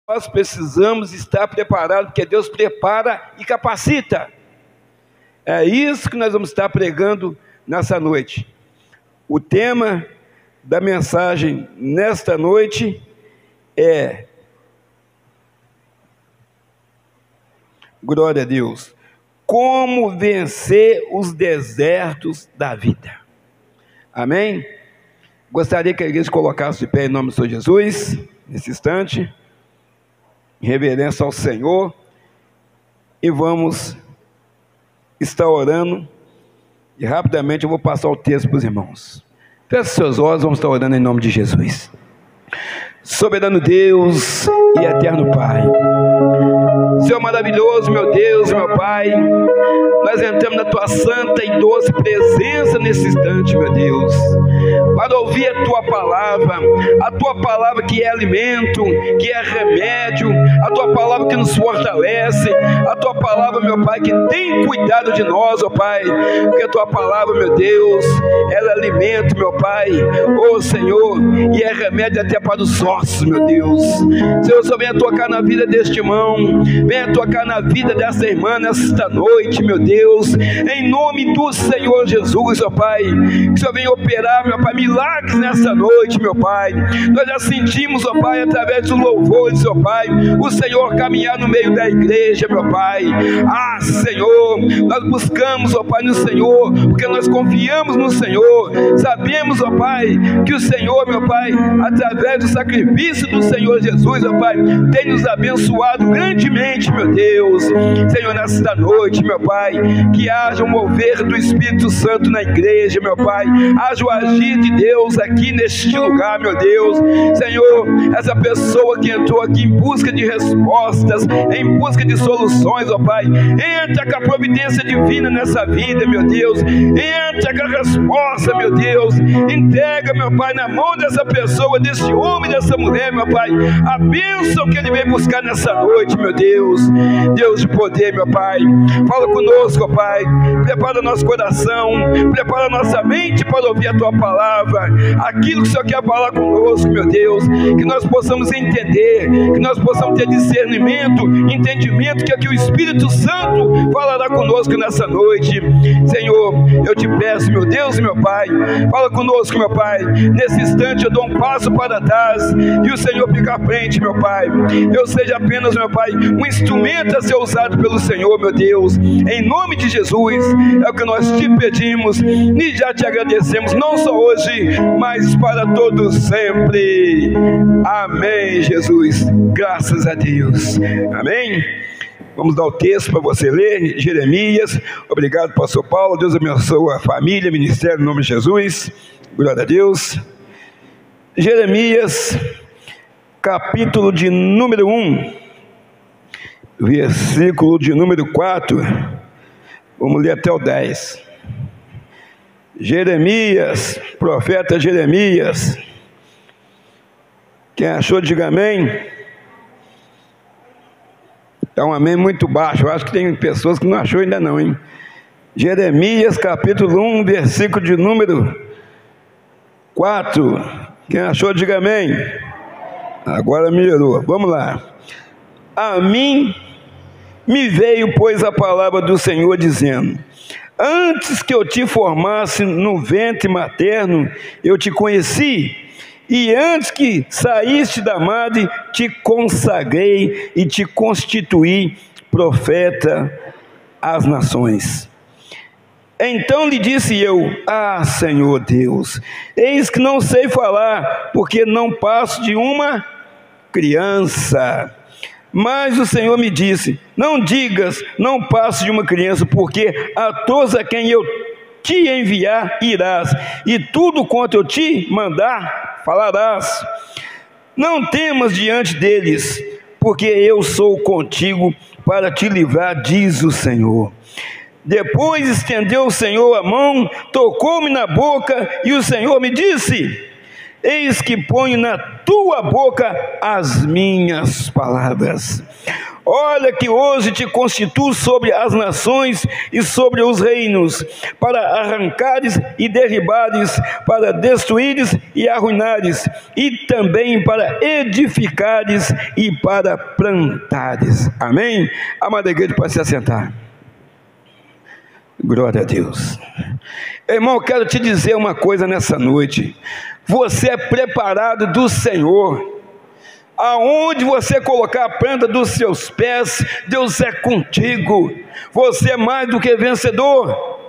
Nós precisamos estar preparados, porque Deus prepara e capacita. É isso que nós vamos estar pregando nessa noite. O tema da mensagem nesta noite é: glória a Deus, como vencer os desertos da vida. Amém? Gostaria que a igreja colocasse de pé em nome do Senhor Jesus, nesse instante, em reverência ao Senhor, e vamos estar orando, e rapidamente eu vou passar o texto para os irmãos. Feche seus olhos, vamos estar orando em nome de Jesus. Soberano Deus e eterno Pai, Senhor maravilhoso, meu Deus, meu Pai, nós entramos na Tua santa e doce presença nesse instante, meu Deus, para ouvir a Tua palavra que é alimento, que é remédio, a Tua palavra que nos fortalece, a Tua palavra, meu Pai, que tem cuidado de nós, ó Pai, porque a Tua palavra, meu Deus, ela é alimento, meu Pai, ó Senhor, e é remédio até para os ossos, meu Deus. Senhor, só venha tocar na vida deste irmão, venha tocar na vida dessa irmã nesta noite, meu Deus, em nome do Senhor Jesus, ó Pai, que o Senhor venha operar, meu Pai, milagres nessa noite, meu Pai. Nós já sentimos, ó Pai, através dos louvores, ó Pai, o Senhor caminhar no meio da igreja, meu Pai. Ah, Senhor, nós buscamos, ó Pai, no Senhor, porque nós confiamos no Senhor, sabemos, ó Pai, que o Senhor, meu Pai, através do sacrifício do Senhor Jesus, ó Pai, tem nos abençoado grandemente, meu Deus. Senhor, nesta noite, meu Pai, que haja um mover do Espírito Santo na igreja, meu Pai, haja o agir de Deus aqui neste lugar, meu Deus. Senhor, essa pessoa que entrou aqui em busca de respostas, em busca de soluções, ó Pai, entra com a providência divina nessa vida, meu Deus, entra com a resposta, meu Deus, entrega, meu Pai, na mão dessa pessoa, desse homem, dessa mulher, meu Pai, a bênção que ele vem buscar nessa noite, meu Deus. Deus de poder, meu Pai, fala conosco, ó Pai, prepara nosso coração, prepara nossa mente para ouvir a Tua palavra, aquilo que o Senhor quer falar conosco, meu Deus, que nós possamos entender, que nós possamos ter discernimento, entendimento, que aqui o Espírito Santo falará conosco nessa noite. Senhor, eu te peço, meu Deus e meu Pai, fala conosco, meu Pai. Nesse instante eu dou um passo para trás e o Senhor fica à frente, meu Pai. Eu seja apenas, meu Pai, um instrumento a ser usado pelo Senhor, meu Deus, em nome de Jesus. É o que nós te pedimos e já te agradecemos, não só hoje, mas para todos sempre. Amém, Jesus, graças a Deus. Amém. Vamos dar o texto para você ler, Jeremias. Obrigado, pastor Paulo. Deus abençoe a família, ministério, em nome de Jesus. Glória a Deus. Jeremias, capítulo de número 1, versículo de número 4. Vamos ler até o 10. Jeremias, profeta Jeremias. Quem achou, diga amém. Está um amém muito baixo. Eu acho que tem pessoas que não achou ainda não, hein? Jeremias, capítulo 1, versículo de número 4. Quem achou, diga amém. Agora melhorou. Vamos lá. A mim me veio, pois, a palavra do Senhor, dizendo: antes que eu te formasse no ventre materno, eu te conheci, e antes que saíste da madre, te consagrei e te constituí profeta às nações. Então lhe disse eu: ah, Senhor Deus, eis que não sei falar, porque não passo de uma criança. Mas o Senhor me disse: não digas, não passo de uma criança, porque a todos a quem eu te enviar irás, e tudo quanto eu te mandar falarás. Não temas diante deles, porque eu sou contigo para te livrar, diz o Senhor. Depois estendeu o Senhor a mão, tocou-me na boca, e o Senhor me disse: eis que ponho na tua boca as minhas palavras. olha que hoje te constituo sobre as nações e sobre os reinos, para arrancares e derribares, para destruíres e arruinares, e também para edificares e para plantares. Amém? Amada igreja, pode se assentar. Glória a Deus. Irmão, eu quero te dizer uma coisa nessa noite. Você é preparado do Senhor. Aonde você colocar a planta dos seus pés, Deus é contigo. Você é mais do que vencedor.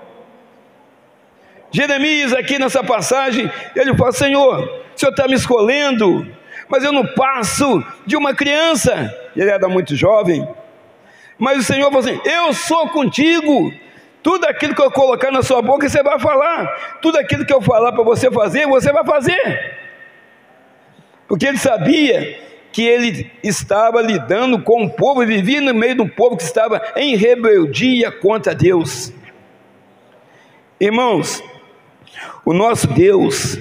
Jeremias, aqui nessa passagem, ele fala: Senhor, o Senhor está me escolhendo, mas eu não passo de uma criança. Ele era muito jovem, mas o Senhor falou assim: eu sou contigo. Tudo aquilo que eu colocar na sua boca, você vai falar. Tudo aquilo que eu falar para você fazer, você vai fazer. Porque ele sabia que ele estava lidando com um povo, e vivia no meio de um povo que estava em rebeldia contra Deus. Irmãos, o nosso Deus,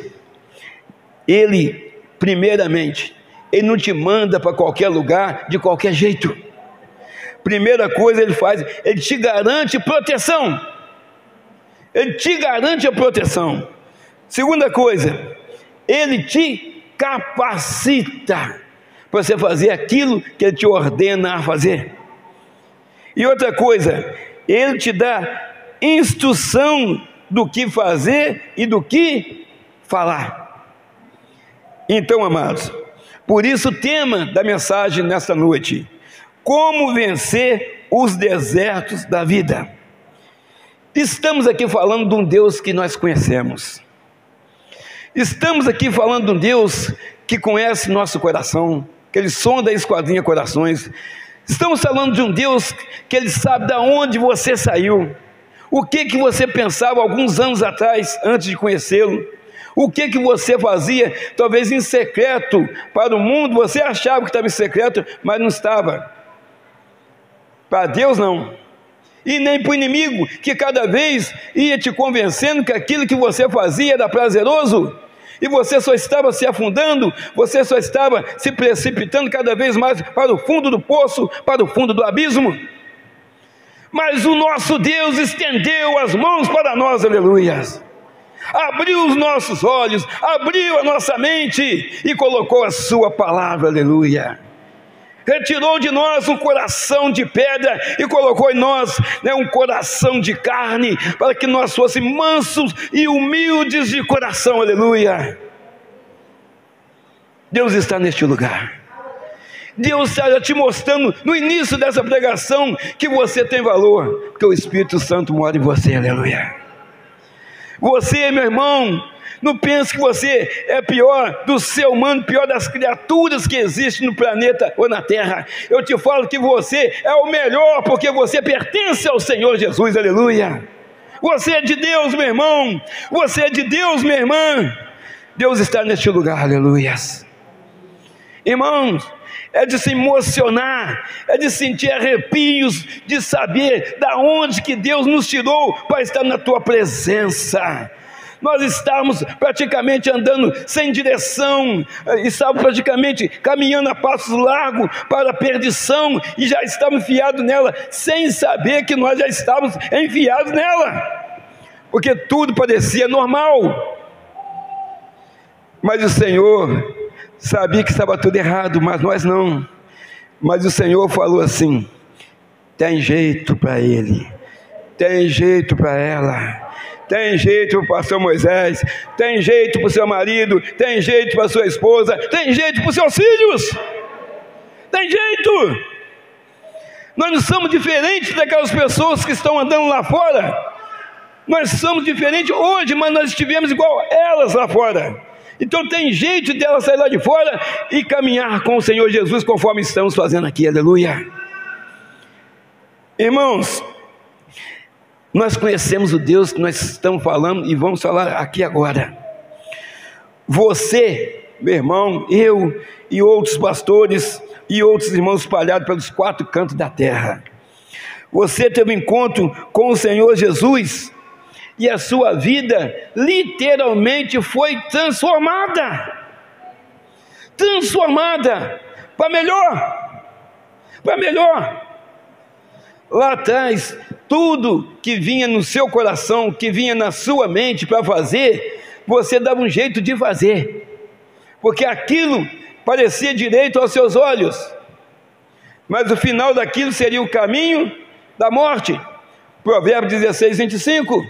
Ele, primeiramente, Ele não te manda para qualquer lugar, de qualquer jeito. Primeira coisa Ele faz, Ele te garante proteção. Ele te garante a proteção. Segunda coisa, Ele te capacita para você fazer aquilo que Ele te ordena a fazer. E outra coisa, Ele te dá instrução do que fazer e do que falar. Então, amados, por isso o tema da mensagem nesta noite: como vencer os desertos da vida. Estamos aqui falando de um Deus que nós conhecemos. Estamos aqui falando de um Deus que conhece nosso coração, que Ele sonda e esquadrinha corações. Estamos falando de um Deus que Ele sabe de onde você saiu, o que você pensava alguns anos atrás, antes de conhecê-lo, o que você fazia, talvez em secreto para o mundo. Você achava que estava em secreto, mas não estava. Para Deus não, e nem para o inimigo, que cada vez ia te convencendo que aquilo que você fazia era prazeroso, e você só estava se afundando, você só estava se precipitando cada vez mais para o fundo do poço, para o fundo do abismo. Mas o nosso Deus estendeu as mãos para nós, aleluias, abriu os nossos olhos, abriu a nossa mente e colocou a sua palavra, aleluia. Retirou de nós um coração de pedra e colocou em nós um coração de carne, para que nós fôssemos mansos e humildes de coração, aleluia. Deus está neste lugar. Deus está te mostrando no início dessa pregação que você tem valor, porque o Espírito Santo mora em você, aleluia. Você, meu irmão, não pense que você é pior do ser humano, pior das criaturas que existem no planeta ou na terra. Eu te falo que você é o melhor, porque você pertence ao Senhor Jesus, aleluia. Você é de Deus, meu irmão. Você é de Deus, minha irmã. Deus está neste lugar, aleluia. Irmãos, é de se emocionar, é de sentir arrepios, de saber da onde que Deus nos tirou para estar na tua presença. Nós estávamos praticamente andando sem direção, estávamos praticamente caminhando a passos largos para a perdição, e já estávamos enfiados nela, sem saber que nós já estávamos enfiados nela, porque tudo parecia normal. Mas o Senhor sabia que estava tudo errado, mas nós não. Mas o Senhor falou assim: tem jeito para ele, tem jeito para ela, tem jeito para o pastor Moisés, tem jeito para o seu marido, tem jeito para a sua esposa, tem jeito para os seus filhos, tem jeito. Nós não somos diferentes daquelas pessoas que estão andando lá fora. Nós somos diferentes hoje, mas nós estivemos igual elas lá fora. Então tem jeito delas sair lá de fora e caminhar com o Senhor Jesus, conforme estamos fazendo aqui, aleluia. Irmãos, nós conhecemos o Deus que nós estamos falando e vamos falar aqui agora. Você, meu irmão, eu e outros pastores e outros irmãos espalhados pelos 4 cantos da terra, você teve um encontro com o Senhor Jesus e a sua vida literalmente foi transformada para melhor, para melhor. Lá atrás, tudo que vinha no seu coração, que vinha na sua mente para fazer, você dava um jeito de fazer, porque aquilo parecia direito aos seus olhos, mas o final daquilo seria o caminho da morte. Provérbios 16, 25.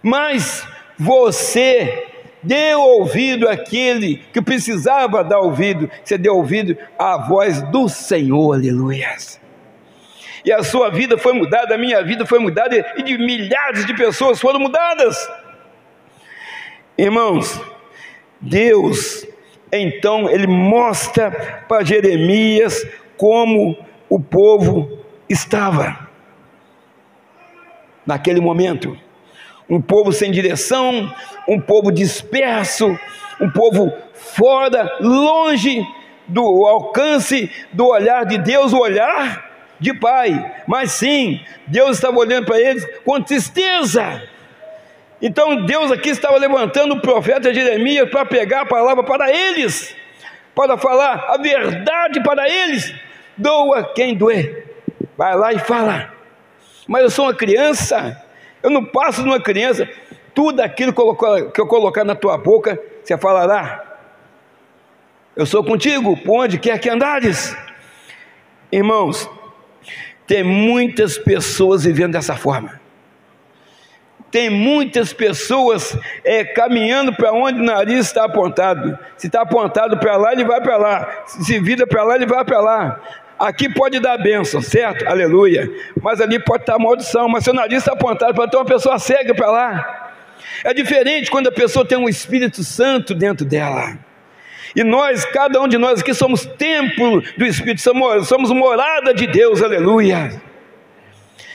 Mas você deu ouvido àquele que precisava dar ouvido, você deu ouvido à voz do Senhor, aleluia. E a sua vida foi mudada, a minha vida foi mudada, e de milhares de pessoas foram mudadas. Irmãos, Deus, então, Ele mostra para Jeremias como o povo estava naquele momento. Um povo sem direção, um povo disperso, um povo fora, longe do alcance do olhar de Deus, o olhar de Pai. Mas sim, Deus estava olhando para eles com tristeza. Então Deus aqui estava levantando o profeta Jeremias para pegar a palavra para eles, para falar a verdade para eles. Doa quem doer, vai lá e fala. Mas eu sou uma criança, eu não passo de uma criança. Tudo aquilo que eu colocar na tua boca, você falará. Eu sou contigo, por onde quer que andares. Irmãos, tem muitas pessoas vivendo dessa forma. Tem muitas pessoas caminhando para onde o nariz está apontado. Se está apontado para lá, ele vai para lá. Se vira para lá, ele vai para lá. Aqui pode dar bênção, certo? Aleluia. Mas ali pode estar maldição. Mas seu nariz está apontado para ter uma pessoa cega para lá. É diferente quando a pessoa tem um Espírito Santo dentro dela. E nós, cada um de nós aqui somos templo do Espírito, somos morada de Deus, aleluia.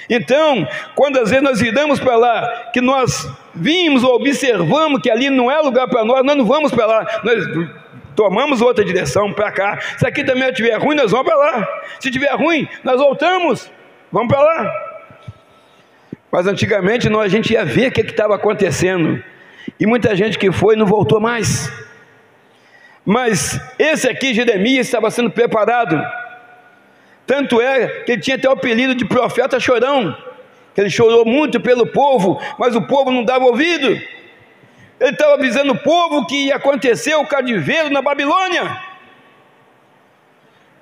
Então, quando às vezes nós viramos para lá, que nós vimos ou observamos que ali não é lugar para nós não vamos para lá, nós tomamos outra direção para cá. Se aqui também estiver ruim, nós vamos para lá. Se estiver ruim, nós voltamos, vamos para lá. Mas antigamente a gente ia ver o que estava acontecendo, e muita gente que foi não voltou mais. Mas esse aqui, Jeremias, estava sendo preparado. Tanto é que ele tinha até o apelido de profeta chorão, que ele chorou muito pelo povo, mas o povo não dava ouvido. Ele estava avisando o povo que ia acontecer o cativeiro na Babilônia,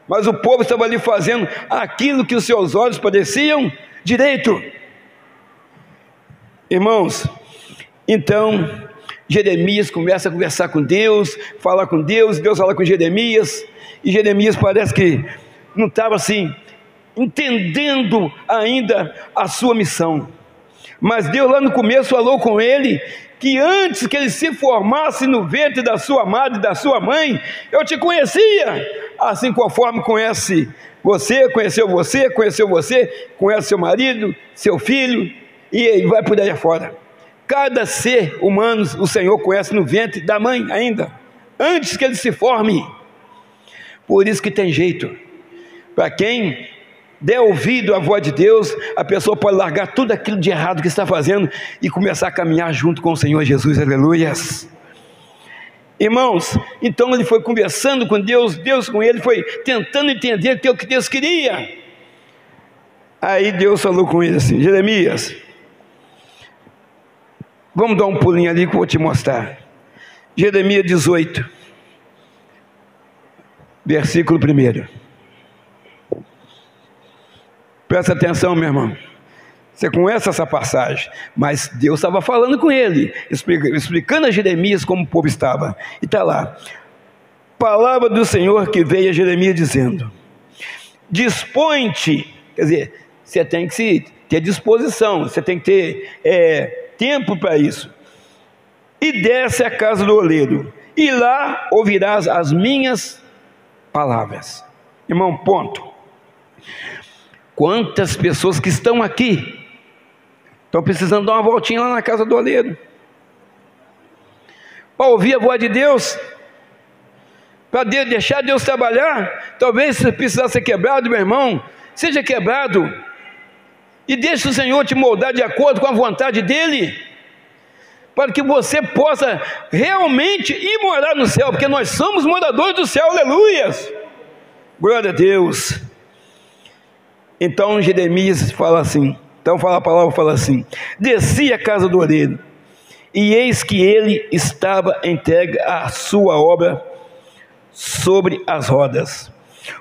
mas o povo estava ali fazendo aquilo que os seus olhos pareciam direito. Irmãos, então Jeremias começa a conversar com Deus, falar com Deus, Deus fala com Jeremias, e Jeremias parece que não estava assim, entendendo ainda a sua missão. Mas Deus lá no começo falou com ele, que antes que ele se formasse no ventre da sua madre e da sua mãe, eu te conhecia, assim conforme conhece você, conhece seu marido, seu filho, e vai por aí afora. Cada ser humano o Senhor conhece no ventre da mãe ainda, antes que ele se forme. Por isso que tem jeito. Para quem der ouvido à voz de Deus, a pessoa pode largar tudo aquilo de errado que está fazendo e começar a caminhar junto com o Senhor Jesus, aleluias. Irmãos, então ele foi conversando com Deus, Deus com ele foi tentando entender o que Deus queria. Aí Deus falou com ele assim: Jeremias, vamos dar um pulinho ali que eu vou te mostrar. Jeremias 18, versículo 1. Presta atenção, meu irmão. Você conhece essa passagem, mas Deus estava falando com ele, explicando a Jeremias como o povo estava. E está lá: palavra do Senhor que veio a Jeremias dizendo: dispõe-te. Quer dizer, você tem que ter disposição, você tem que ter tempo para isso. E desce à casa do oleiro, e lá ouvirás as minhas palavras. Irmão, ponto. Quantas pessoas que estão aqui estão precisando dar uma voltinha lá na casa do oleiro para ouvir a voz de Deus, para deixar Deus trabalhar. Talvez se precisar ser quebrado, meu irmão, seja quebrado e deixe o Senhor te moldar de acordo com a vontade dEle, para que você possa realmente ir morar no céu, porque nós somos moradores do céu, aleluias, glória a Deus. Então Jeremias fala assim, a palavra fala assim: desci à casa do oleiro, e eis que ele estava entregue à sua obra sobre as rodas.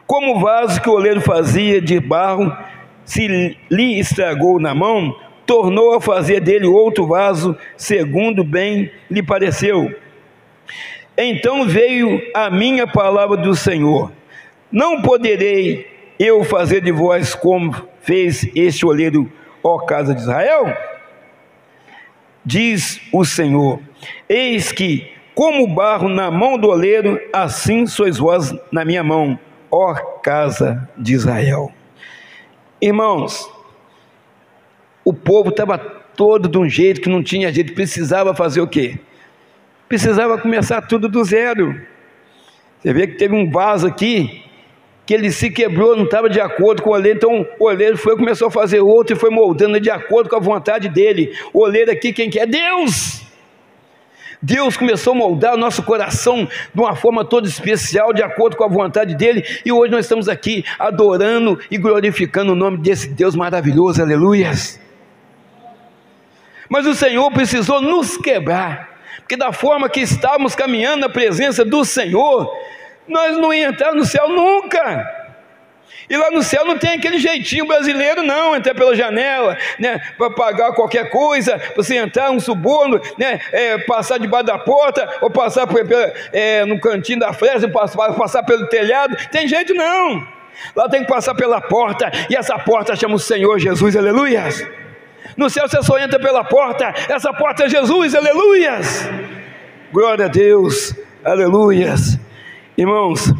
Como o vaso que o oleiro fazia de barro se lhe estragou na mão, tornou a fazer dele outro vaso, segundo bem lhe pareceu. Então veio a minha palavra do Senhor: não poderei eu fazer de vós como fez este oleiro, ó casa de Israel? Diz o Senhor: eis que, como barro na mão do oleiro, assim sois vós na minha mão, ó casa de Israel. Irmãos, o povo estava todo de um jeito que não tinha jeito, precisava fazer o quê? Precisava começar tudo do zero. Você vê que teve um vaso aqui, que ele se quebrou, não estava de acordo com o oleiro, então o oleiro começou a fazer outro e foi moldando de acordo com a vontade dele. O oleiro aqui, quem que é? Deus! Deus começou a moldar o nosso coração de uma forma toda especial, de acordo com a vontade dele, e hoje nós estamos aqui adorando e glorificando o nome desse Deus maravilhoso, aleluias. Mas o Senhor precisou nos quebrar, porque da forma que estávamos caminhando na presença do Senhor, nós não íamos entrar no céu nunca. E lá no céu não tem aquele jeitinho brasileiro não, entrar pela janela, né, para pagar qualquer coisa, você entrar um suborno, né, passar debaixo da porta, ou passar no cantinho da fresta, passar pelo telhado. Tem jeito não, lá tem que passar pela porta, e essa porta chama o Senhor Jesus, aleluias. No céu você só entra pela porta, essa porta é Jesus, aleluias. Glória a Deus, aleluias. Irmãos,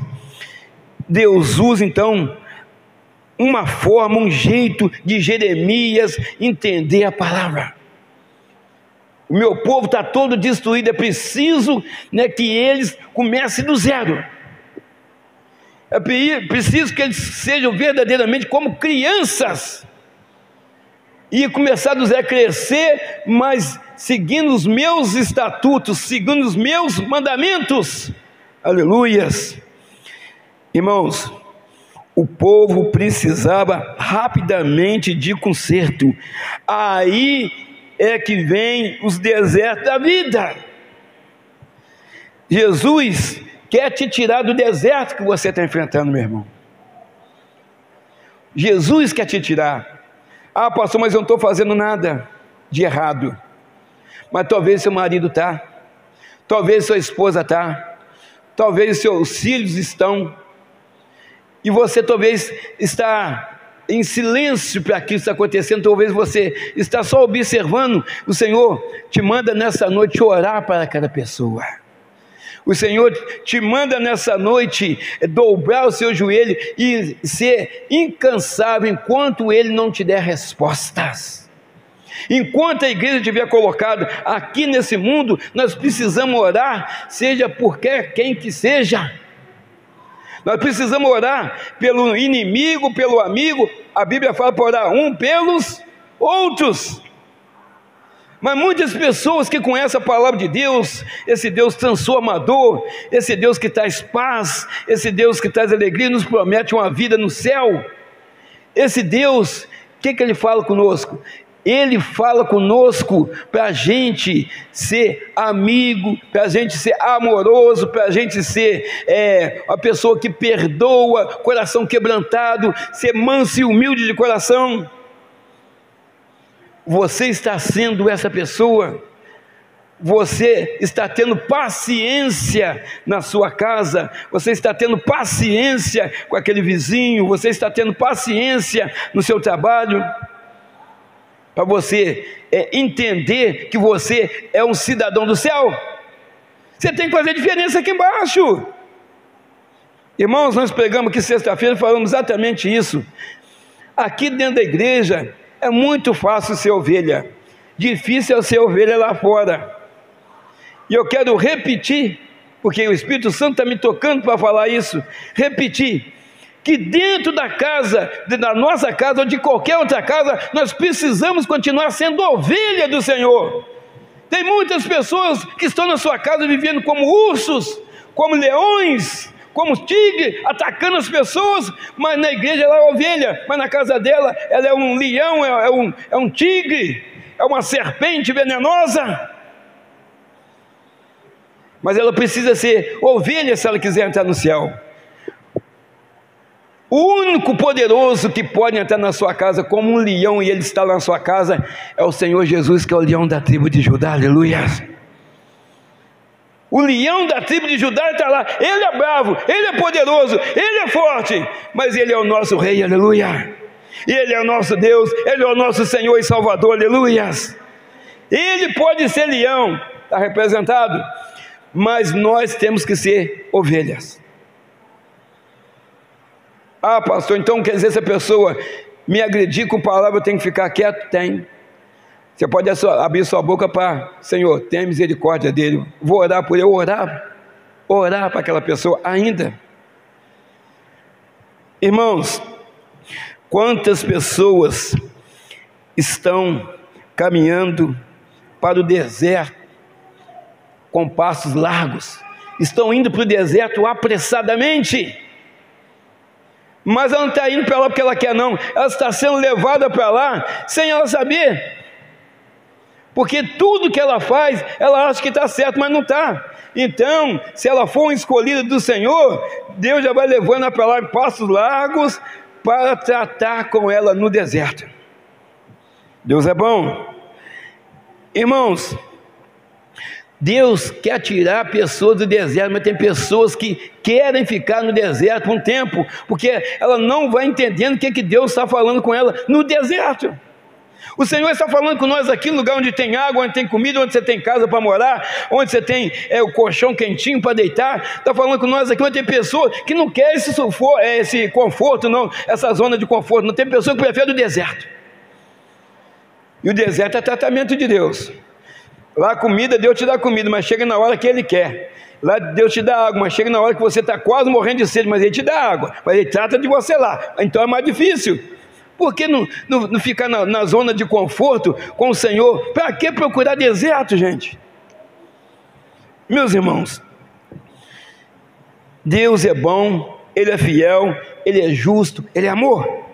Deus usa então uma forma, um jeito de Jeremias entender a palavra. O meu povo está todo destruído, é preciso, né, que eles comecem do zero. É preciso que eles sejam verdadeiramente como crianças, e começar do zero a crescer, mas seguindo os meus estatutos, seguindo os meus mandamentos, aleluias. Irmãos, o povo precisava rapidamente de conserto. Aí é que vem os desertos da vida. Jesus quer te tirar do deserto que você está enfrentando, meu irmão. Jesus quer te tirar. Ah, pastor, mas eu não estou fazendo nada de errado. Mas talvez seu marido está, talvez sua esposa está, talvez seus filhos estão, e você talvez está em silêncio para aquilo que está acontecendo. Talvez você está só observando. O Senhor te manda nessa noite orar para aquela pessoa. O Senhor te manda nessa noite dobrar o seu joelho e ser incansável enquanto Ele não te der respostas. Enquanto a igreja estiver colocada aqui nesse mundo, nós precisamos orar, seja por quem que seja. Nós precisamos orar pelo inimigo, pelo amigo. A Bíblia fala para orar um pelos outros. Mas muitas pessoas que conhecem a palavra de Deus, esse Deus transformador, esse Deus que traz paz, esse Deus que traz alegria, nos promete uma vida no céu. Esse Deus, o que Ele fala conosco? Ele fala conosco para a gente ser amigo, para a gente ser amoroso, para a gente ser uma pessoa que perdoa, coração quebrantado, ser manso e humilde de coração. Você está sendo essa pessoa? Você está tendo paciência na sua casa? Você está tendo paciência com aquele vizinho? Você está tendo paciência no seu trabalho? Para você entender que você é um cidadão do céu, você tem que fazer diferença aqui embaixo. Irmãos, nós pregamos aqui sexta-feira e falamos exatamente isso. Aqui dentro da igreja é muito fácil ser ovelha, difícil é ser ovelha lá fora. E eu quero repetir, porque o Espírito Santo está me tocando para falar isso, repetir, que dentro da casa, da nossa casa ou de qualquer outra casa, nós precisamos continuar sendo ovelha do Senhor. Tem muitas pessoas que estão na sua casa vivendo como ursos, como leões, como tigre, atacando as pessoas, mas na igreja ela é ovelha, mas na casa dela ela é um leão, é um tigre, é uma serpente venenosa. Mas ela precisa ser ovelha se ela quiser entrar no céu. O único poderoso que pode entrar na sua casa como um leão, e ele está lá na sua casa, é o Senhor Jesus, que é o leão da tribo de Judá. Aleluia. O leão da tribo de Judá está lá. Ele é bravo, ele é poderoso, ele é forte, mas ele é o nosso rei. Aleluia. Ele é o nosso Deus, ele é o nosso Senhor e Salvador. Aleluia. Ele pode ser leão, está representado, mas nós temos que ser ovelhas. Ah, pastor, então quer dizer, se a pessoa me agredir com palavra, eu tenho que ficar quieto? Tem. Você pode abrir sua boca para: Senhor, tenha misericórdia dele, vou orar por ele, orar para aquela pessoa ainda. Irmãos, quantas pessoas estão caminhando para o deserto com passos largos, estão indo para o deserto apressadamente, mas ela não está indo para lá porque ela quer, não. Ela está sendo levada para lá sem ela saber, porque tudo que ela faz, ela acha que está certo, mas não está. Então, se ela for uma escolhida do Senhor, Deus já vai levando ela para lá em passos largos, para tratar com ela no deserto. Deus é bom. Irmãos, Deus quer tirar pessoas do deserto, mas tem pessoas que querem ficar no deserto por um tempo, porque ela não vai entendendo o que Deus está falando com ela no deserto. O Senhor está falando com nós aqui no lugar onde tem água, onde tem comida, onde você tem casa para morar, onde você tem o colchão quentinho para deitar. Está falando com nós aqui onde tem pessoa que não quer esse conforto, não, essa zona de conforto. Não, tem pessoa que prefere o deserto. E o deserto é tratamento de Deus. Lá a comida, Deus te dá comida, mas chega na hora que Ele quer. Lá Deus te dá água, mas chega na hora que você está quase morrendo de sede, mas Ele te dá água, mas Ele trata de você lá. Então é mais difícil. Por que não ficar na zona de conforto com o Senhor? Para que procurar deserto, gente? Meus irmãos, Deus é bom, Ele é fiel, Ele é justo, Ele é amor.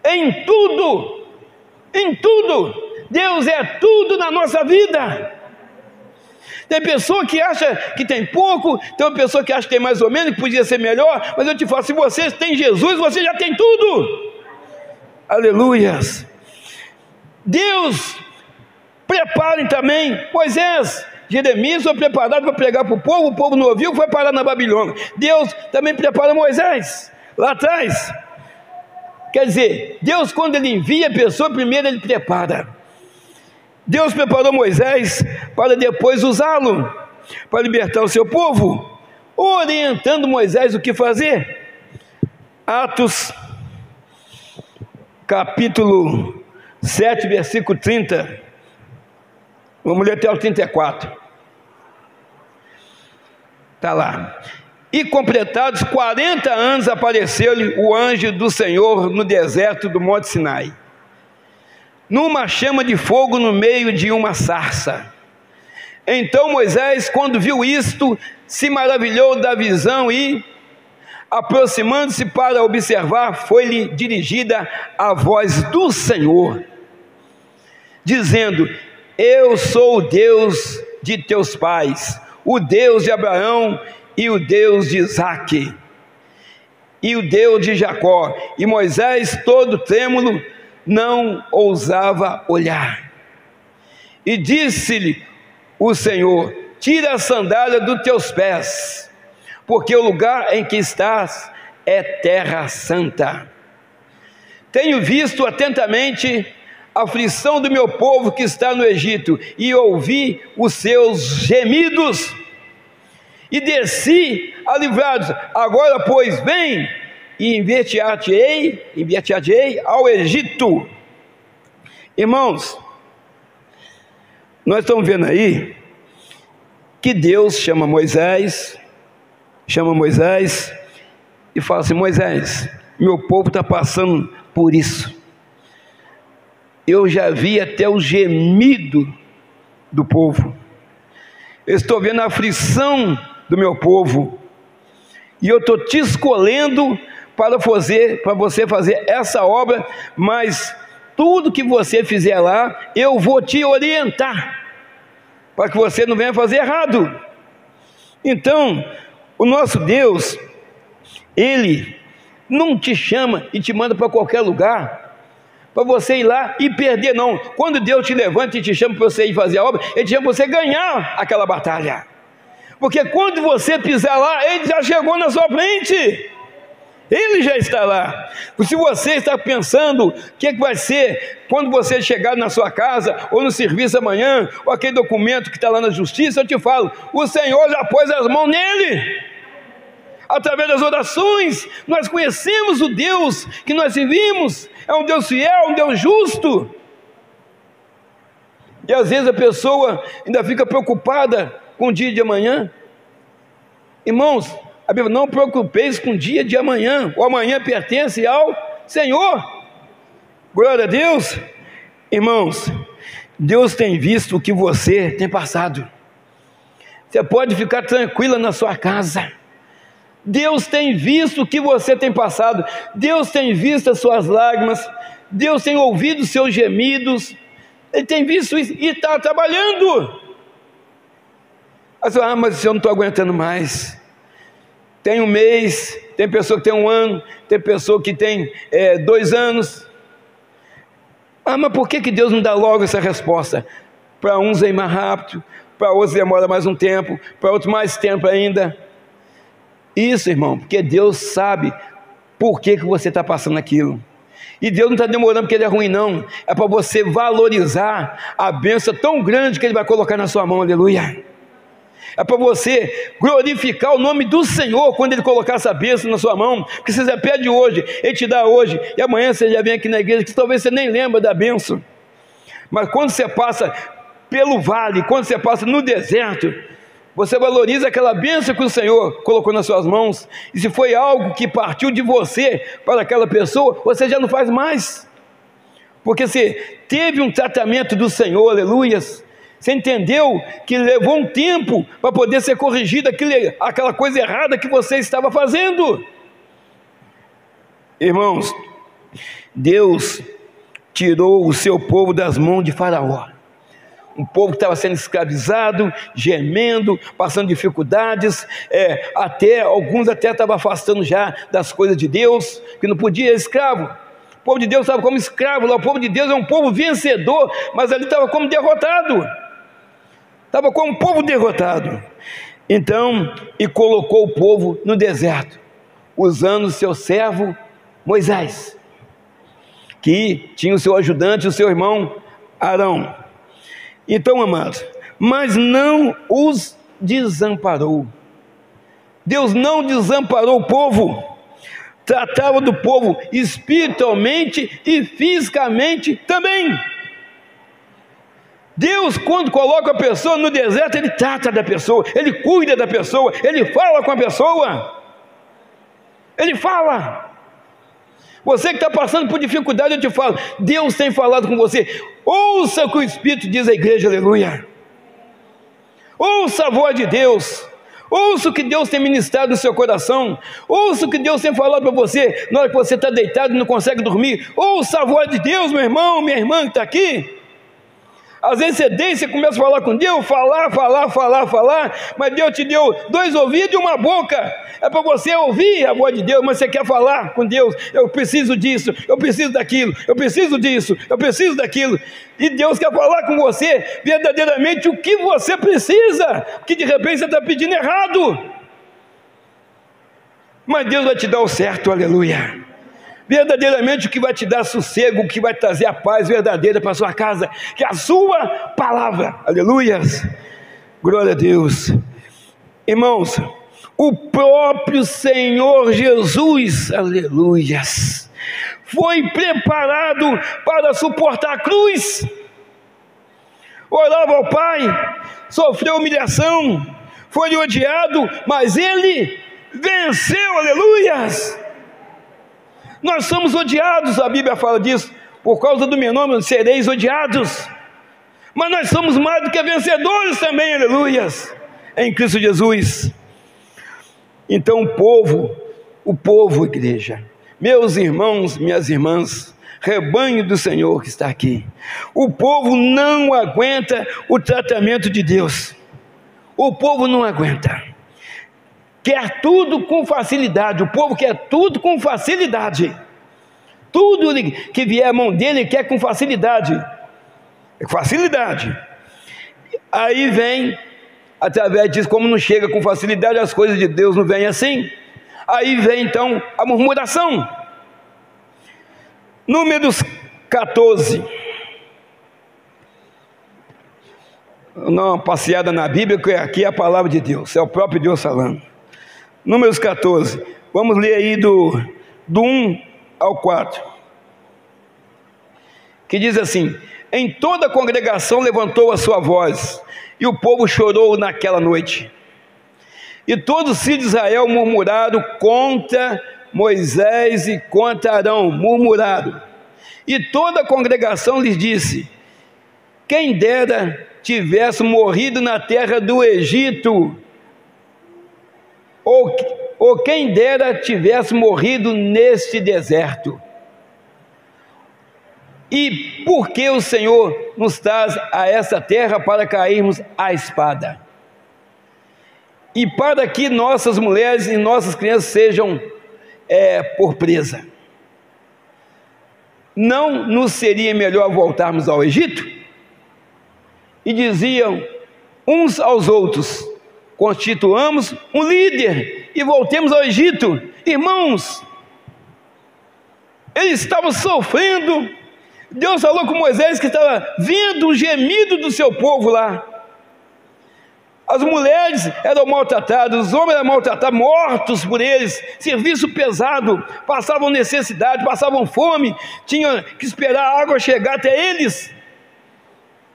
Em tudo, Deus é tudo na nossa vida. Tem pessoa que acha que tem pouco, tem uma pessoa que acha que tem mais ou menos, que podia ser melhor, mas eu te falo, se você tem Jesus, você já tem tudo. Aleluias. Deus, preparem também. Moisés, Jeremias foi preparado para pregar para o povo não ouviu, foi parar na Babilônia. Deus também prepara Moisés, lá atrás. Quer dizer, Deus, quando Ele envia a pessoa, primeiro Ele prepara. Deus preparou Moisés para depois usá-lo, para libertar o seu povo, orientando Moisés o que fazer. Atos, capítulo 7, versículo 30. Vamos ler até o 34. Está lá. E completados 40 anos, apareceu-lhe o anjo do Senhor no deserto do Monte Sinai, numa chama de fogo no meio de uma sarça. Então Moisés, quando viu isto, se maravilhou da visão e, aproximando-se para observar, foi-lhe dirigida a voz do Senhor, dizendo: Eu sou o Deus de teus pais, o Deus de Abraão e o Deus de Isaque e o Deus de Jacó. E Moisés, todo trêmulo, não ousava olhar. E disse-lhe o Senhor: Tira a sandália dos teus pés, porque o lugar em que estás é terra santa. Tenho visto atentamente a aflição do meu povo que está no Egito, e ouvi os seus gemidos, e desci a livrá-los. Agora, pois, vem e enviar-te-ei ao Egito. Irmãos, nós estamos vendo aí que Deus chama Moisés e fala assim: Moisés, meu povo está passando por isso. Eu já vi até o gemido do povo. Eu estou vendo a aflição do meu povo. e eu estou te escolhendo para você fazer essa obra, mas tudo que você fizer lá, eu vou te orientar, para que você não venha fazer errado. Então, o nosso Deus, Ele não te chama e te manda para qualquer lugar, para você ir lá e perder, não. Quando Deus te levanta e te chama para você ir fazer a obra, Ele te chama para você ganhar aquela batalha, porque quando você pisar lá, Ele já chegou na sua frente, Ele já está lá. Se você está pensando o que vai ser quando você chegar na sua casa, ou no serviço amanhã, ou aquele documento que está lá na justiça, eu te falo, o Senhor já pôs as mãos nele, através das orações. Nós conhecemos o Deus que nós servimos, é um Deus fiel, um Deus justo. E às vezes a pessoa ainda fica preocupada com o dia de amanhã. Irmãos, a Bíblia: não preocupeis com o dia de amanhã, o amanhã pertence ao Senhor. Glória a Deus. Irmãos, Deus tem visto o que você tem passado. Você pode ficar tranquila na sua casa. Deus tem visto o que você tem passado. Deus tem visto as suas lágrimas. Deus tem ouvido os seus gemidos. Ele tem visto isso e está trabalhando. Mas eu não estou aguentando mais. Tem um mês, tem pessoa que tem um ano, tem pessoa que tem 2 anos. Mas por que Deus não dá logo essa resposta? Para uns vem mais rápido, para outros demora mais um tempo, para outros mais tempo ainda. Isso, irmão, porque Deus sabe por que você está passando aquilo. E Deus não está demorando porque Ele é ruim, não. É para você valorizar a bênção tão grande que Ele vai colocar na sua mão, aleluia. É para você glorificar o nome do Senhor quando Ele colocar essa bênção na sua mão. Porque você já pede hoje, Ele te dá hoje, e amanhã você já vem aqui na igreja, que talvez você nem lembra da bênção. Mas quando você passa pelo vale, quando você passa no deserto, você valoriza aquela bênção que o Senhor colocou nas suas mãos. E se foi algo que partiu de você para aquela pessoa, você já não faz mais, porque você teve um tratamento do Senhor, aleluias. Você entendeu que levou um tempo para poder ser corrigida aquela coisa errada que você estava fazendo. Irmãos, Deus tirou o seu povo das mãos de Faraó. Um povo que estava sendo escravizado, gemendo, passando dificuldades, alguns até estavam afastando já das coisas de Deus, que não podia, escravo. O povo de Deus estava como escravo lá. O povo de Deus é um povo vencedor, mas ali estava como derrotado. Estava como um povo derrotado. Então, e colocou o povo no deserto, usando o seu servo Moisés, que tinha o seu ajudante, o seu irmão Arão. Então, amados, mas não os desamparou. Deus não desamparou o povo. Tratava do povo espiritualmente e fisicamente também. Deus, quando coloca a pessoa no deserto, Ele trata da pessoa, Ele cuida da pessoa, Ele fala com a pessoa. Ele fala. Você que está passando por dificuldade, eu te falo, Deus tem falado com você. Ouça o que o Espírito diz à igreja, aleluia. Ouça a voz de Deus. Ouça o que Deus tem ministrado no seu coração. Ouça o que Deus tem falado para você na hora que você está deitado e não consegue dormir. Ouça a voz de Deus, meu irmão, minha irmã que está aqui. Às vezes você deita, você começa a falar com Deus, falar, mas Deus te deu 2 ouvidos e uma boca. É para você ouvir a voz de Deus, mas você quer falar com Deus. Eu preciso disso, eu preciso daquilo, eu preciso disso, eu preciso daquilo. E Deus quer falar com você verdadeiramente o que você precisa, porque de repente você está pedindo errado. Mas Deus vai te dar o certo, aleluia. Verdadeiramente o que vai te dar sossego, o que vai trazer a paz verdadeira para a sua casa, que é a sua palavra, aleluias, glória a Deus. Irmãos, o próprio Senhor Jesus, aleluias, foi preparado para suportar a cruz, orava ao Pai, sofreu humilhação, foi odiado, mas Ele venceu, aleluias. Nós somos odiados, a Bíblia fala disso, por causa do meu nome sereis odiados, mas nós somos mais do que vencedores também, aleluias, em Cristo Jesus. Então o povo, igreja, meus irmãos, minhas irmãs, rebanho do Senhor que está aqui, o povo não aguenta o tratamento de Deus. O povo não aguenta, quer tudo com facilidade. O povo quer tudo com facilidade, tudo que vier à mão dele quer com facilidade, aí vem, através disso, como não chega com facilidade, as coisas de Deus não vêm assim, aí vem então a murmuração. Números 14, não, passeada na Bíblia, que aqui é a palavra de Deus, é o próprio Deus falando. Números 14, vamos ler aí do 1 ao 4, que diz assim: em toda a congregação levantou a sua voz, e o povo chorou naquela noite, e todos os filhos de Israel murmuraram contra Moisés e contra Arão, murmuraram, e toda a congregação lhes disse: quem dera tivesse morrido na terra do Egito, ou quem dera tivesse morrido neste deserto. E por que o Senhor nos traz a essa terra para cairmos à espada? E para que nossas mulheres e nossas crianças sejam por presa? Não nos seria melhor voltarmos ao Egito? E diziam uns aos outros: constituamos um líder e voltemos ao Egito. Irmãos, eles estavam sofrendo. Deus falou com Moisés que estava vendo o gemido do seu povo lá. As mulheres eram maltratadas, os homens eram maltratados, mortos por eles, serviço pesado, passavam necessidade, passavam fome, tinham que esperar a água chegar até eles.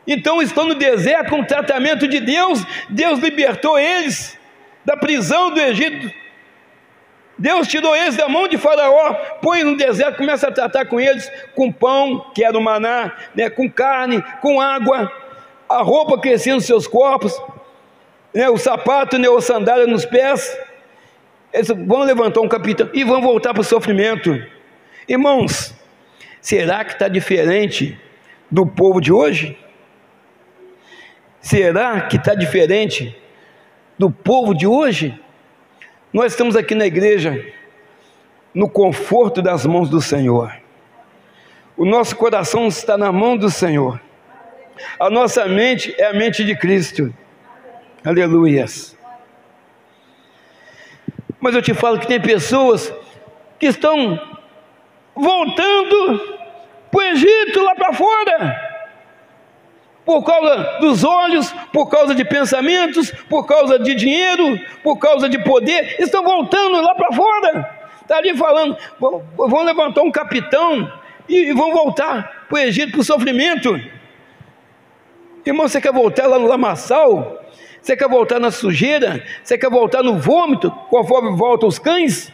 Então estão no deserto com o tratamento de Deus. Deus libertou eles da prisão do Egito. Deus tirou eles da mão de Faraó, põe no deserto, começa a tratar com eles, com pão, que era o maná, com carne, com água, a roupa crescia nos seus corpos, o sapato, a sandália nos pés. Eles vão levantar um capitão e vão voltar para o sofrimento. Irmãos, será que está diferente do povo de hoje? Será que está diferente do povo de hoje? Nós estamos aqui na igreja, no conforto das mãos do Senhor. O nosso coração está na mão do Senhor. A nossa mente é a mente de Cristo. Aleluias. Mas eu te falo que tem pessoas que estão voltando para o Egito, lá para fora, por causa dos olhos, por causa de pensamentos, por causa de dinheiro, por causa de poder. Estão voltando lá para fora. Está ali falando, vão levantar um capitão e vão voltar para o Egito, para o sofrimento. Irmão, você quer voltar lá no lamaçal? Você quer voltar na sujeira? Você quer voltar no vômito, conforme voltam os cães?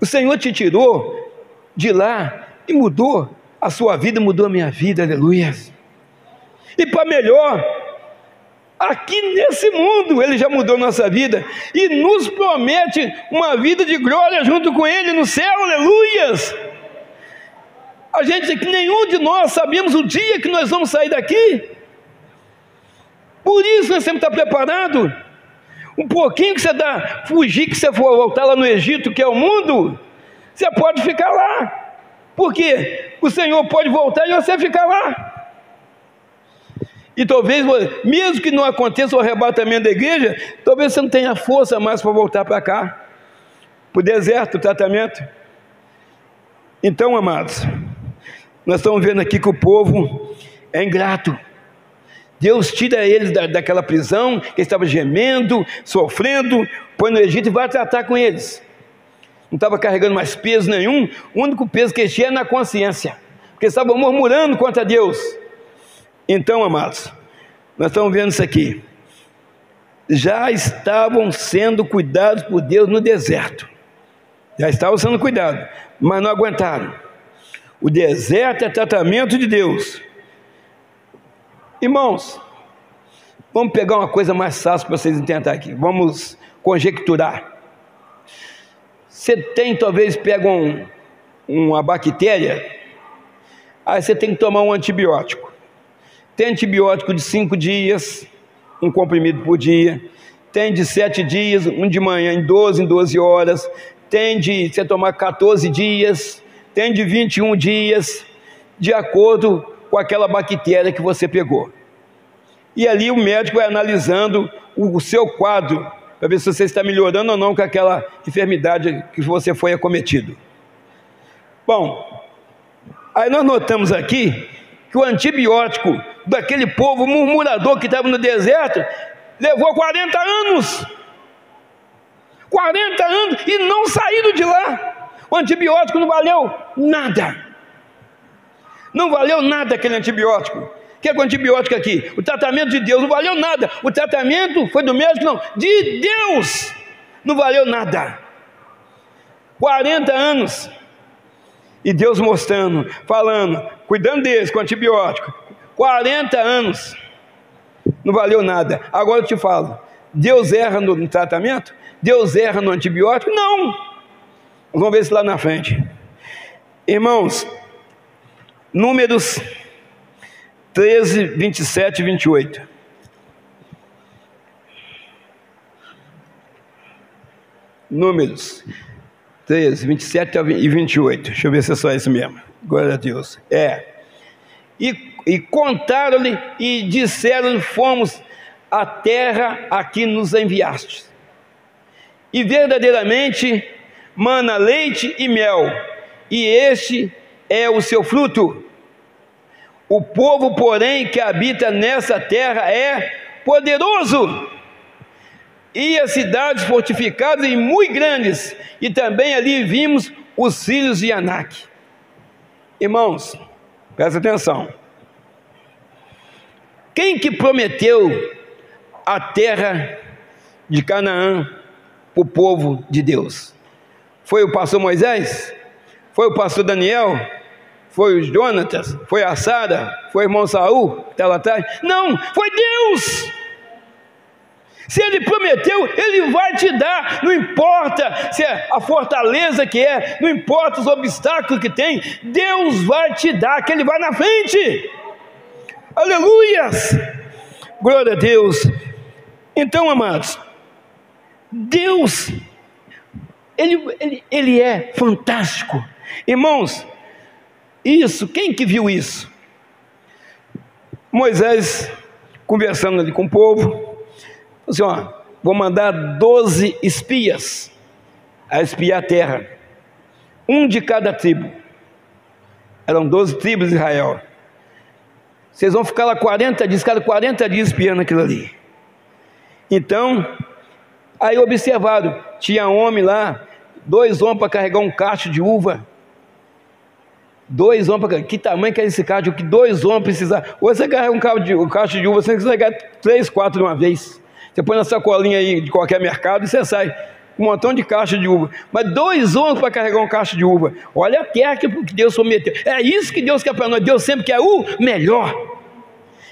O Senhor te tirou de lá e mudou a sua vida, mudou a minha vida, aleluia. E para melhor, aqui nesse mundo, Ele já mudou nossa vida e nos promete uma vida de glória junto com Ele no céu, aleluias. A gente, que nenhum de nós sabemos o dia que nós vamos sair daqui. Por isso nós temos que estar preparados. Um pouquinho que você dá, fugir, que você for voltar lá no Egito, que é o mundo, você pode ficar lá. Por quê? O Senhor pode voltar e você ficar lá. E talvez, mesmo que não aconteça o arrebatamento da igreja, talvez você não tenha força mais para voltar para cá, para o deserto, o tratamento. Então, amados, nós estamos vendo aqui que o povo é ingrato. Deus tira eles daquela prisão, que estava gemendo, sofrendo, põe no Egito e vai tratar com eles. Não estava carregando mais peso nenhum, o único peso que eles tinham é na consciência, porque estavam murmurando contra Deus. Então, amados, nós estamos vendo isso aqui. Já estavam sendo cuidados por Deus no deserto. Já estavam sendo cuidados, mas não aguentaram. O deserto é tratamento de Deus. Irmãos, vamos pegar uma coisa mais fácil para vocês entenderem aqui. Vamos conjecturar. Você tem, talvez, pega uma bactéria, aí você tem que tomar um antibiótico. Tem antibiótico de 5 dias, um comprimido por dia. Tem de 7 dias, um de manhã em 12 horas. Tem de você tomar 14 dias. Tem de 21 dias, de acordo com aquela bactéria que você pegou. E ali o médico vai analisando o seu quadro, para ver se você está melhorando ou não com aquela enfermidade que você foi acometido. Bom, aí nós notamos aqui que o antibiótico daquele povo murmurador que estava no deserto levou 40 anos. 40 anos e não saíram de lá. O antibiótico não valeu nada. Não valeu nada aquele antibiótico. O que é o antibiótico aqui? O tratamento de Deus não valeu nada. O tratamento foi do médico? Não, de Deus. Não valeu nada. 40 anos. E Deus mostrando, falando, cuidando deles com antibiótico. 40 anos. Não valeu nada. Agora eu te falo, Deus erra no tratamento? Deus erra no antibiótico? Não. Vamos ver isso lá na frente. Irmãos, Números 13, 27 e 28. Números 13, 27 e 28. Deixa eu ver se é só isso mesmo. Glória a Deus. E contaram-lhe e disseram-lhe: fomos à terra a que nos enviaste. E verdadeiramente mana leite e mel, e este é o seu fruto. O povo, porém, que habita nessa terra é poderoso, e as cidades fortificadas e muito grandes, e também ali vimos os filhos de Anak. Irmãos, presta atenção. Quem que prometeu a terra de Canaã para o povo de Deus? Foi o pastor Moisés? Foi o pastor Daniel? Foi o Jonatas? Foi a Sara? Foi o irmão Saul que está lá atrás? Não, foi Deus. Se Ele prometeu, Ele vai te dar. Não importa se é a fortaleza que é, não importa os obstáculos que tem, Deus vai te dar, que Ele vai na frente. Aleluias! Glória a Deus. Então, amados, Deus, Ele é fantástico. Irmãos, isso, quem que viu isso? Moisés, conversando ali com o povo, assim, vou mandar 12 espias a espiar a terra, um de cada tribo. Eram 12 tribos de Israel. Vocês vão ficar lá 40 dias, cada 40 dias espiando aquilo ali. Então, aí observaram, tinha homem lá, 2 homens para carregar um cacho de uva. 2 homens para carregar. Que tamanho que é esse cacho? Que 2 homens precisam? Ou você carrega um cacho de uva, você precisa carregar 3, 4 de uma vez. Você põe na sacolinha aí de qualquer mercado e você sai com um montão de caixa de uva. Mas 2 homens para carregar um cacho de uva. Olha a terra que Deus prometeu. É isso que Deus quer para nós. Deus sempre quer o melhor.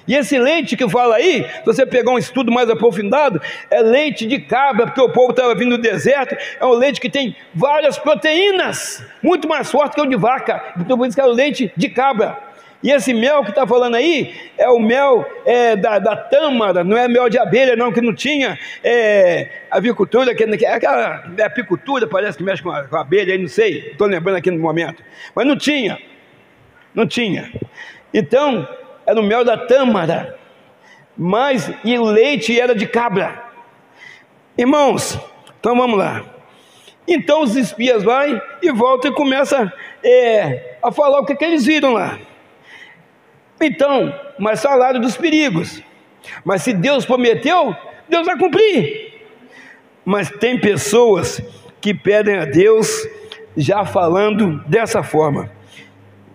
E esse leite que fala aí, se você pegar um estudo mais aprofundado, é leite de cabra, porque o povo estava vindo do deserto. É um leite que tem várias proteínas, muito mais forte que o de vaca. Então por isso que é o leite de cabra. E esse mel que está falando aí, é o mel da tâmara, não é mel de abelha não, que não tinha avicultura, que é aquela apicultura, parece que mexe com a abelha, aí não sei, estou lembrando aqui no momento. Mas não tinha. Então, era o mel da tâmara, e o leite era de cabra. Irmãos, então vamos lá. Então os espias vão e voltam e começam a falar o que eles viram lá. Então, mas falaram dos perigos. Mas se Deus prometeu, Deus vai cumprir. Mas tem pessoas que pedem a Deus já falando dessa forma: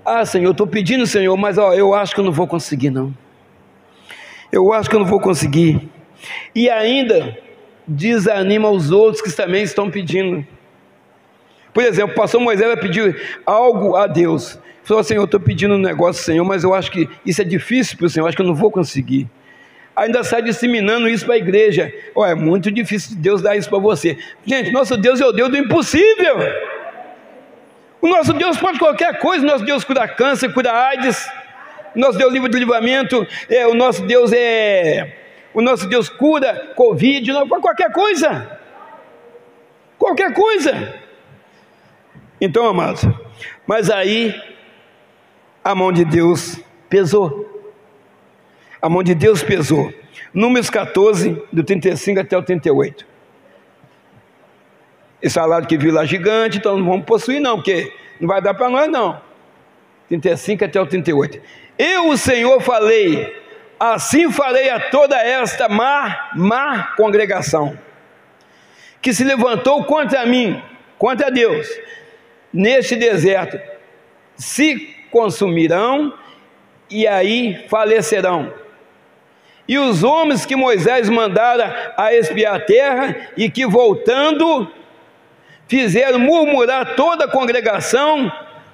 ah, Senhor, eu estou pedindo, Senhor, mas eu acho que eu não vou conseguir, não. Eu acho que eu não vou conseguir. E ainda desanima os outros que também estão pedindo. Por exemplo, o pastor Moisés vai pedir algo a Deus. Falou: Senhor, eu estou pedindo um negócio, Senhor, mas eu acho que isso é difícil para o Senhor, eu acho que eu não vou conseguir. ainda sai disseminando isso para a igreja. Oh, é muito difícil Deus dar isso para você. Gente, nosso Deus é o Deus do impossível. O nosso Deus pode qualquer coisa. O nosso Deus cura câncer, cura AIDS. O nosso Deus livre do livramento. O nosso Deus cura Covid, qualquer coisa. Qualquer coisa. Então, amados, mas aí a mão de Deus pesou. A mão de Deus pesou. Números 14, do 35 até o 38. Esse salário que viu lá gigante, então não vamos possuir não, porque não vai dar para nós não. 35 até o 38. Eu, o Senhor, falei, assim farei a toda esta má congregação, que se levantou contra mim, contra Deus, neste deserto, se consumirão e aí falecerão. E os homens que Moisés mandara a espiar a terra, e que voltando fizeram murmurar toda a congregação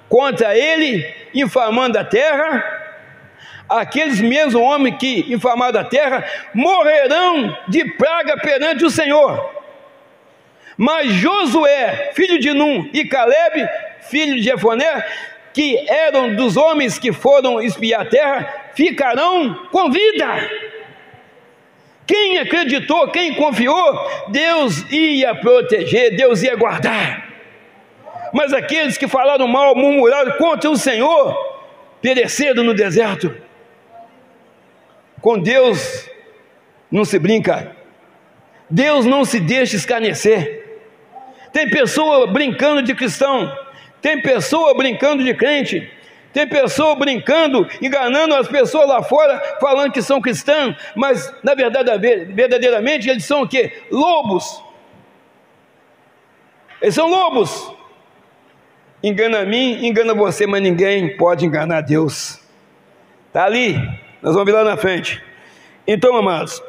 contra ele, infamando a terra, aqueles mesmos homens que infamaram a terra morrerão de praga perante o Senhor. Mas Josué, filho de Num, e Caleb, filho de Jefoné, que eram dos homens que foram espiar a terra, ficarão com vida. Quem acreditou, quem confiou, Deus ia proteger, Deus ia guardar. Mas aqueles que falaram mal, murmuraram contra o Senhor, pereceram no deserto. Com Deus não se brinca. Deus não se deixa escarnecer. Tem pessoa brincando de cristão, tem pessoa brincando de crente, tem pessoa brincando, enganando as pessoas lá fora, falando que são cristãos, mas na verdade, verdadeiramente eles são o quê? Lobos. Eles são lobos. Engana a mim, engana você, mas ninguém pode enganar Deus. Está ali, nós vamos ver lá na frente. Então, amados,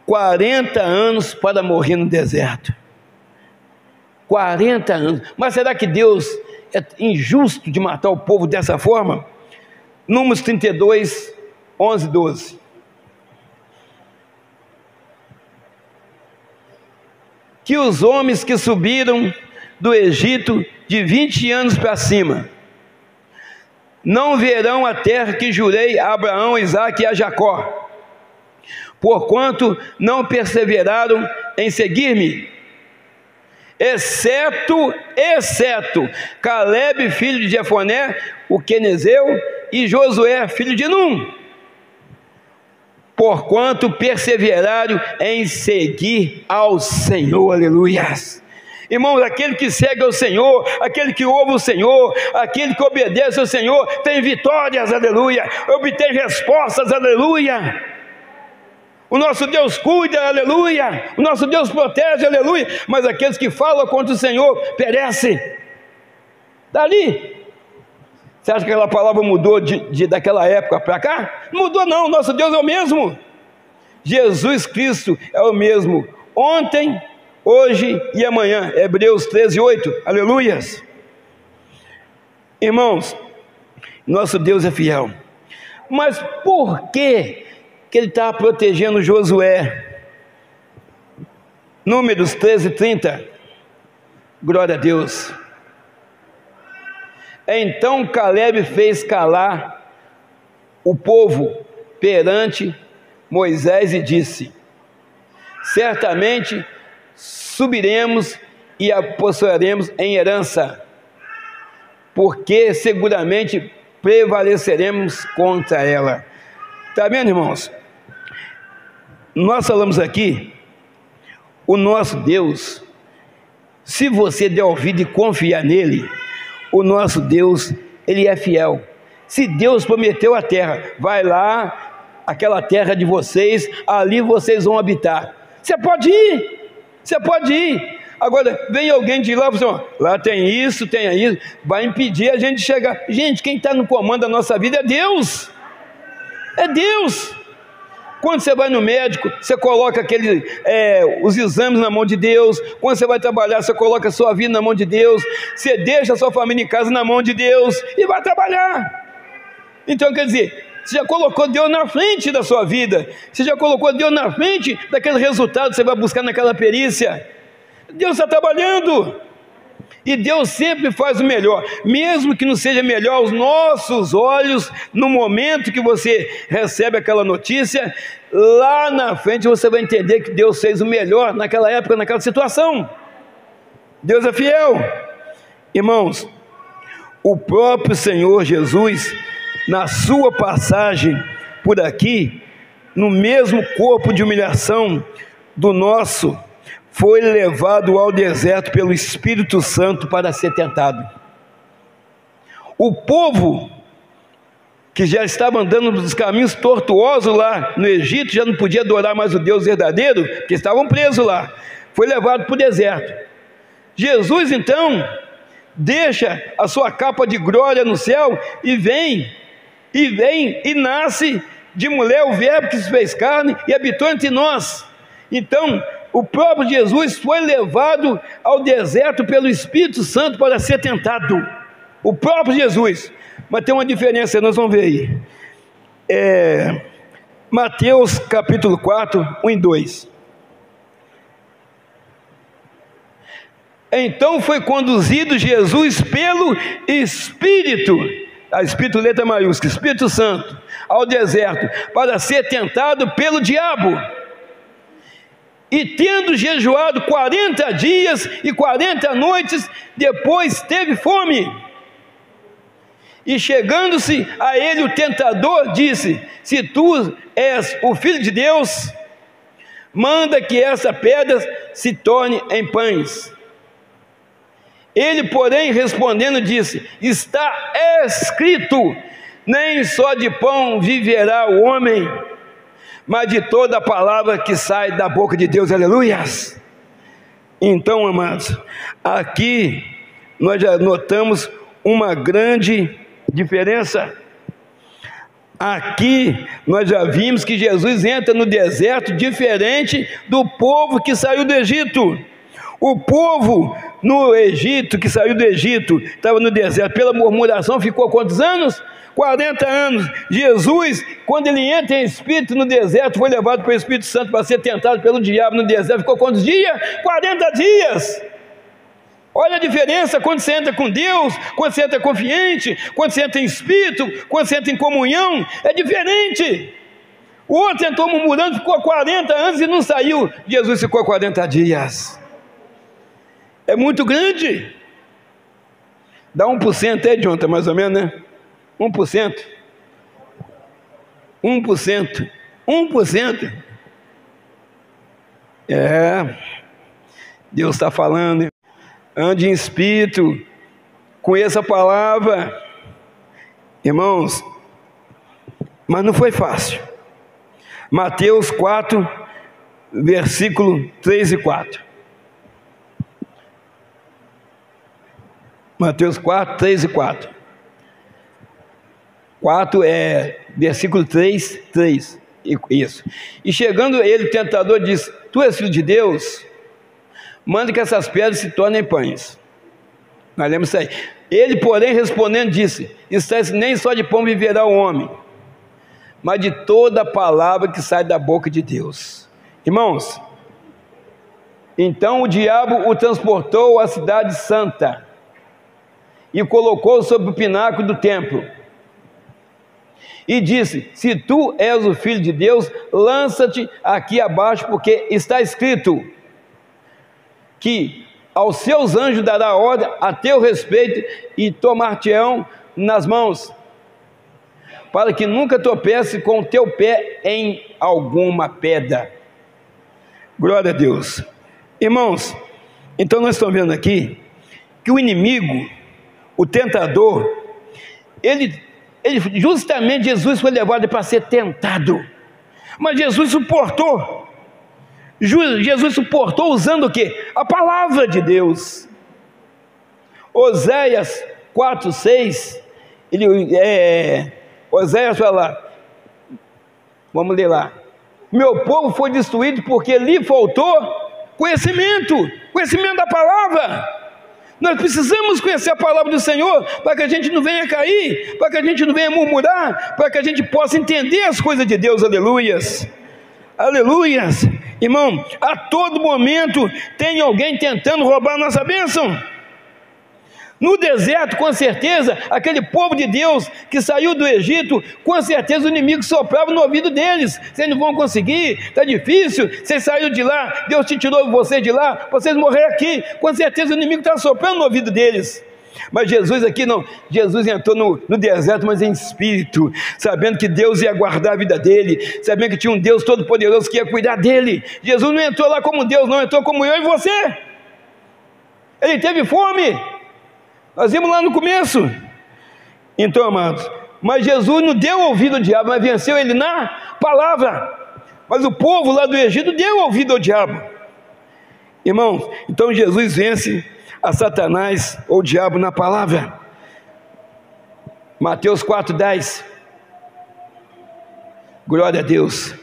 40 anos para morrer no deserto. 40 anos. Mas será que Deus é injusto de matar o povo dessa forma? Números 32, 11, 12. Que os homens que subiram do Egito de 20 anos para cima não verão a terra que jurei a Abraão, a Isaque e a Jacó, porquanto não perseveraram em seguir-me, exceto Caleb, filho de Jefoné, o quenezeu, e Josué, filho de Num, porquanto perseveraram em seguir ao Senhor. Aleluias. Irmãos, aquele que segue ao Senhor, aquele que ouve o Senhor, aquele que obedece ao Senhor, tem vitórias, aleluia, obtém respostas, aleluia. O nosso Deus cuida, aleluia. O nosso Deus protege, aleluia. Mas aqueles que falam contra o Senhor perecem. Está ali. Você acha que aquela palavra mudou daquela época para cá? Não mudou não, nosso Deus é o mesmo. Jesus Cristo é o mesmo, ontem, hoje e amanhã. Hebreus 13, 8, aleluias. Irmãos, nosso Deus é fiel. Mas por que ele estava protegendo Josué? Números 13, 30. Glória a Deus. Então Caleb fez calar o povo perante Moisés e disse: certamente subiremos e a possuiremos em herança, porque seguramente prevaleceremos contra ela. Está vendo, irmãos? Nós falamos aqui, o nosso Deus, se você der ouvido e confiar nele, o nosso Deus, ele é fiel. Se Deus prometeu a terra, vai lá, aquela terra de vocês, ali vocês vão habitar. Você pode ir, você pode ir. Agora, vem alguém de lá e fala assim, lá tem isso, vai impedir a gente de chegar. Gente, quem está no comando da nossa vida é Deus. É Deus. Quando você vai no médico, você coloca os exames na mão de Deus. Quando você vai trabalhar, você coloca a sua vida na mão de Deus. Você deixa a sua família em casa na mão de Deus e vai trabalhar. Então, quer dizer, Você já colocou Deus na frente da sua vida. Você já colocou Deus na frente daquele resultado que você vai buscar naquela perícia. Deus está trabalhando. E Deus sempre faz o melhor, mesmo que não seja melhor aos nossos olhos, no momento que você recebe aquela notícia, lá na frente você vai entender que Deus fez o melhor naquela época, naquela situação. Deus é fiel. Irmãos, o próprio Senhor Jesus, na sua passagem por aqui, no mesmo corpo de humilhação do nosso, foi levado ao deserto pelo Espírito Santo para ser tentado. O povo que já estava andando nos caminhos tortuosos lá no Egito, já não podia adorar mais o Deus verdadeiro, porque estavam presos lá, foi levado para o deserto. Jesus então deixa a sua capa de glória no céu e vem e nasce de mulher o verbo que se fez carne e habitou entre nós. Então o próprio Jesus foi levado ao deserto pelo Espírito Santo para ser tentado. O próprio Jesus. Mas tem uma diferença, nós vamos ver aí. Mateus capítulo 4, 1 e 2. Então foi conduzido Jesus pelo Espírito, a Espírito letra maiúscula, Espírito Santo, ao deserto, para ser tentado pelo diabo. E tendo jejuado 40 dias e 40 noites, depois teve fome. E chegando-se a ele o tentador, disse: se tu és o Filho de Deus, manda que essa pedra se torne em pães. Ele, porém, respondendo, disse: está escrito, nem só de pão viverá o homem, mas de toda a palavra que sai da boca de Deus. Aleluias! Então, amados, aqui nós já notamos uma grande diferença. Aqui nós já vimos que Jesus entra no deserto diferente do povo que saiu do Egito. O povo no Egito, que saiu do Egito, estava no deserto pela murmuração, ficou quantos anos? 40 anos. Jesus, quando ele entra em espírito no deserto, foi levado pelo Espírito Santo para ser tentado pelo diabo no deserto, ficou quantos dias? 40 dias. Olha a diferença quando você entra com Deus, quando você entra confiante, quando você entra em espírito, quando você entra em comunhão, é diferente. O outro entrou murmurando, ficou 40 anos e não saiu. Jesus ficou 40 dias. É muito grande. Dá 1% aí, Jonathan, mais ou menos, né? 1%. 1%. 1%. Deus está falando. Ande em espírito, conheça a palavra. Irmãos, mas não foi fácil. Mateus 4, versículo 3 e 4. Mateus 4, 3 e 4. 4 é versículo 3, 3. Isso. E chegando ele, o tentador, disse: tu és filho de Deus? Manda que essas pedras se tornem pães. Nós lemos isso aí. Ele, porém, respondendo, disse: nem só de pão viverá o homem, mas de toda a palavra que sai da boca de Deus. Irmãos, então o diabo o transportou à cidade santa e o colocou sobre o pináculo do templo e disse: se tu és o Filho de Deus, lança-te aqui abaixo, porque está escrito que aos seus anjos dará ordem a teu respeito e tomar-te-ão nas mãos, para que nunca tropece com o teu pé em alguma pedra. Glória a Deus. Irmãos, então nós estamos vendo aqui que o inimigo, o tentador, ele justamente Jesus foi levado para ser tentado, mas Jesus suportou. Jesus suportou usando o quê? A palavra de Deus. Oséias 4, 6, Oséias fala, vamos ler lá: meu povo foi destruído porque lhe faltou conhecimento da palavra. Nós precisamos conhecer a palavra do Senhor para que a gente não venha cair, para que a gente não venha murmurar, para que a gente possa entender as coisas de Deus. Aleluias, aleluias. Irmão, a todo momento tem alguém tentando roubar a nossa bênção. No deserto, com certeza, aquele povo de Deus que saiu do Egito, com certeza o inimigo soprava no ouvido deles: vocês não vão conseguir, está difícil, vocês saíram de lá, Deus te tirou vocês de lá, vocês morreram aqui. Com certeza o inimigo está soprando no ouvido deles. Mas Jesus aqui não, Jesus entrou no deserto, mas em espírito, sabendo que Deus ia guardar a vida dele, sabendo que tinha um Deus todo poderoso que ia cuidar dele. Jesus não entrou lá como Deus, não, entrou como eu e você. Ele teve fome, nós vimos lá no começo. Então, amados, mas Jesus não deu ouvido ao diabo, mas venceu ele na palavra. Mas o povo lá do Egito deu ouvido ao diabo. Irmãos, então Jesus vence a Satanás ou o diabo na palavra. Mateus 4:10. Glória a Deus.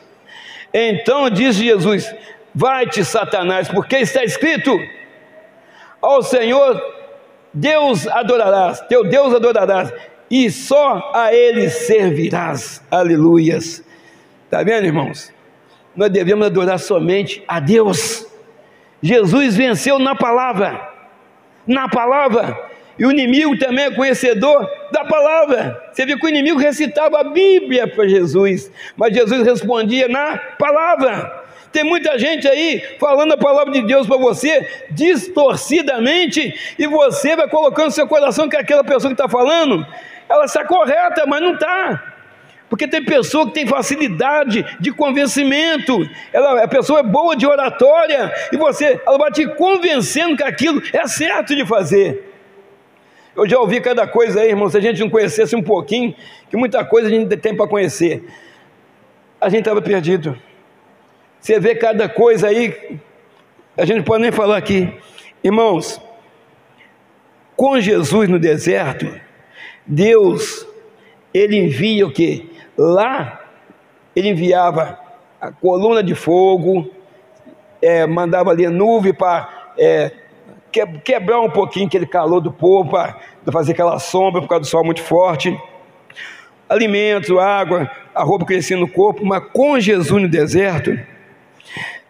Então disse Jesus: vai-te, Satanás, porque está escrito: ao Senhor Deus adorarás, teu Deus adorarás, e só a Ele servirás. Aleluias. Está vendo, irmãos? Nós devemos adorar somente a Deus. Jesus venceu na palavra. Na palavra. E o inimigo também é conhecedor da palavra. Você viu que o inimigo recitava a Bíblia para Jesus, mas Jesus respondia na palavra. Tem muita gente aí falando a palavra de Deus para você distorcidamente, e você vai colocando no seu coração que aquela pessoa que está falando, ela está correta, mas não está. Porque tem pessoa que tem facilidade de convencimento, a pessoa é boa de oratória, e ela vai te convencendo que aquilo é certo de fazer. Eu já ouvi cada coisa aí, irmão, se a gente não conhecesse um pouquinho, que muita coisa a gente tem para conhecer, a gente estava perdido. Você vê cada coisa aí, a gente não pode nem falar aqui. Irmãos, com Jesus no deserto, Deus, Ele envia o quê? Lá, Ele enviava a coluna de fogo, mandava ali a nuvem para quebrar um pouquinho aquele calor do povo, para fazer aquela sombra por causa do sol muito forte. Alimentos, água, a roupa crescia no corpo. Mas com Jesus no deserto,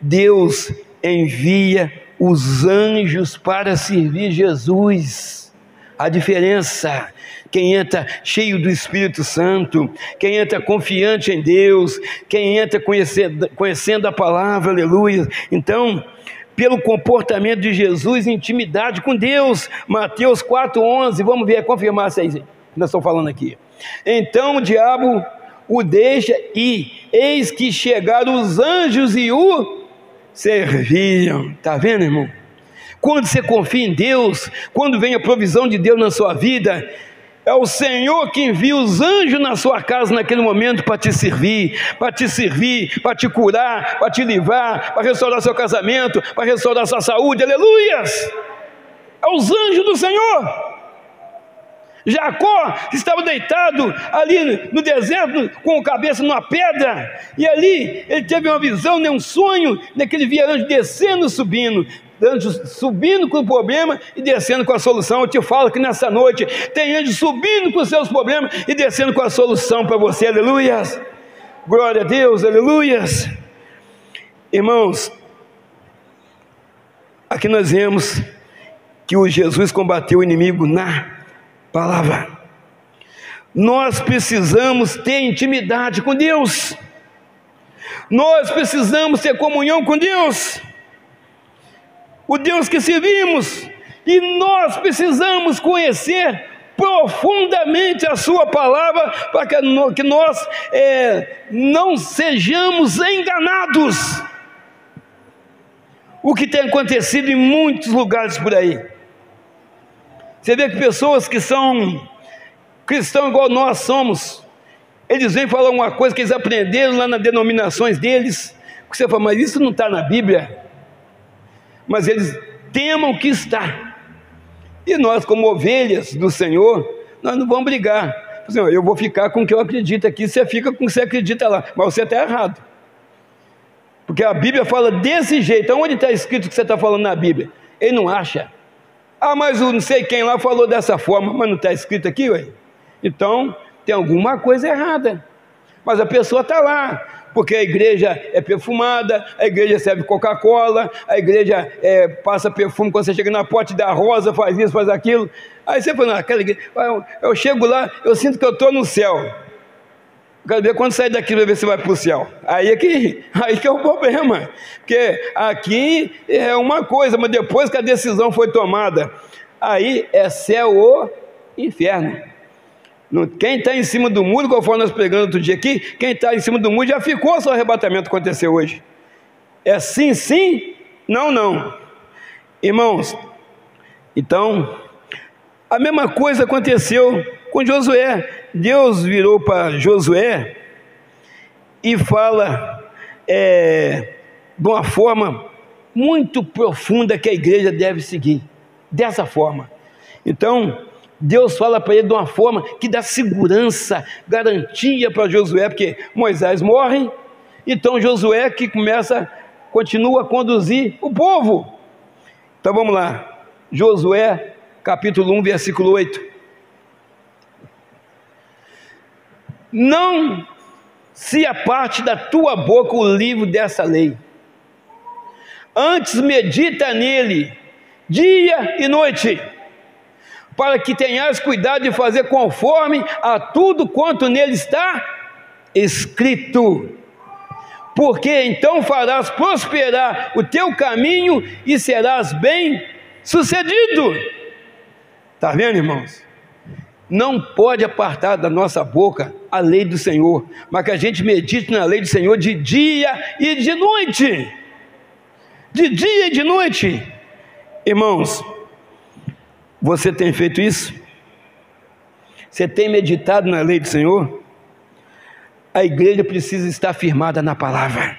Deus envia os anjos para servir Jesus. A diferença: quem entra cheio do Espírito Santo, quem entra confiante em Deus, quem entra conhecendo a palavra, aleluia. Então, pelo comportamento de Jesus, intimidade com Deus. Mateus 4:11, vamos ver, confirmar isso aí que nós estamos falando aqui. Então o diabo o deixa, e eis que chegaram os anjos e o serviam. Está vendo, irmão? Quando você confia em Deus, quando vem a provisão de Deus na sua vida, é o Senhor que envia os anjos na sua casa naquele momento para te servir, para te curar, para te livrar, para restaurar seu casamento, para restaurar sua saúde. Aleluias! É os anjos do Senhor. Jacó estava deitado ali no deserto com a cabeça numa pedra, e ali ele teve uma visão, um sonho, que ele via anjos descendo e subindo, anjos subindo com o problema e descendo com a solução. Eu te falo que nessa noite tem anjos subindo com os seus problemas e descendo com a solução para você. Aleluias, glória a Deus, aleluias. Irmãos, aqui nós vemos que o Jesus combateu o inimigo na palavra. Nós precisamos ter intimidade com Deus, nós precisamos ter comunhão com Deus, o Deus que servimos, e nós precisamos conhecer profundamente a sua palavra, para que nós não sejamos enganados. O que tem acontecido em muitos lugares por aí, você vê que pessoas que são cristãos igual nós somos, eles vêm falar uma coisa que eles aprenderam lá nas denominações deles, que você fala, mas isso não está na Bíblia. Mas eles temam que está. E nós, como ovelhas do Senhor, nós não vamos brigar. Eu vou ficar com o que eu acredito aqui, você fica com o que você acredita lá, mas você está errado. Porque a Bíblia fala desse jeito. Onde está escrito o que você está falando na Bíblia? Ele não acha. Ah, mas o não sei quem lá falou dessa forma, mas não está escrito aqui, ué? Então, tem alguma coisa errada. Mas a pessoa está lá, porque a igreja é perfumada, a igreja serve Coca-Cola, a igreja passa perfume quando você chega na porta, dá rosa, faz isso, faz aquilo. Aí você fala, naquela igreja, eu chego lá, eu sinto que eu estou no céu. Quero ver quando sair daqui para ver se vai para o céu. Aí que é o problema. Porque aqui é uma coisa, mas depois que a decisão foi tomada, aí é céu ou inferno. Quem está em cima do muro, conforme nós pregamos outro dia aqui, quem está em cima do muro já ficou, seu arrebatamento aconteceu hoje. É sim, sim, não, não. Irmãos, então, a mesma coisa aconteceu com Josué. Deus virou para Josué e fala de uma forma muito profunda que a igreja deve seguir, dessa forma. Então, Deus fala para ele de uma forma que dá segurança, garantia para Josué, porque Moisés morre, então Josué que continua a conduzir o povo. Então vamos lá, Josué capítulo 1, versículo 8. Não se aparte da tua boca o livro dessa lei, antes medita nele dia e noite, para que tenhas cuidado de fazer conforme a tudo quanto nele está escrito, porque então farás prosperar o teu caminho e serás bem sucedido. Está vendo, irmãos? Não pode apartar da nossa boca a lei do Senhor, mas que a gente medite na lei do Senhor de dia e de noite. De dia e de noite. Irmãos, você tem feito isso? Você tem meditado na lei do Senhor? A igreja precisa estar firmada na palavra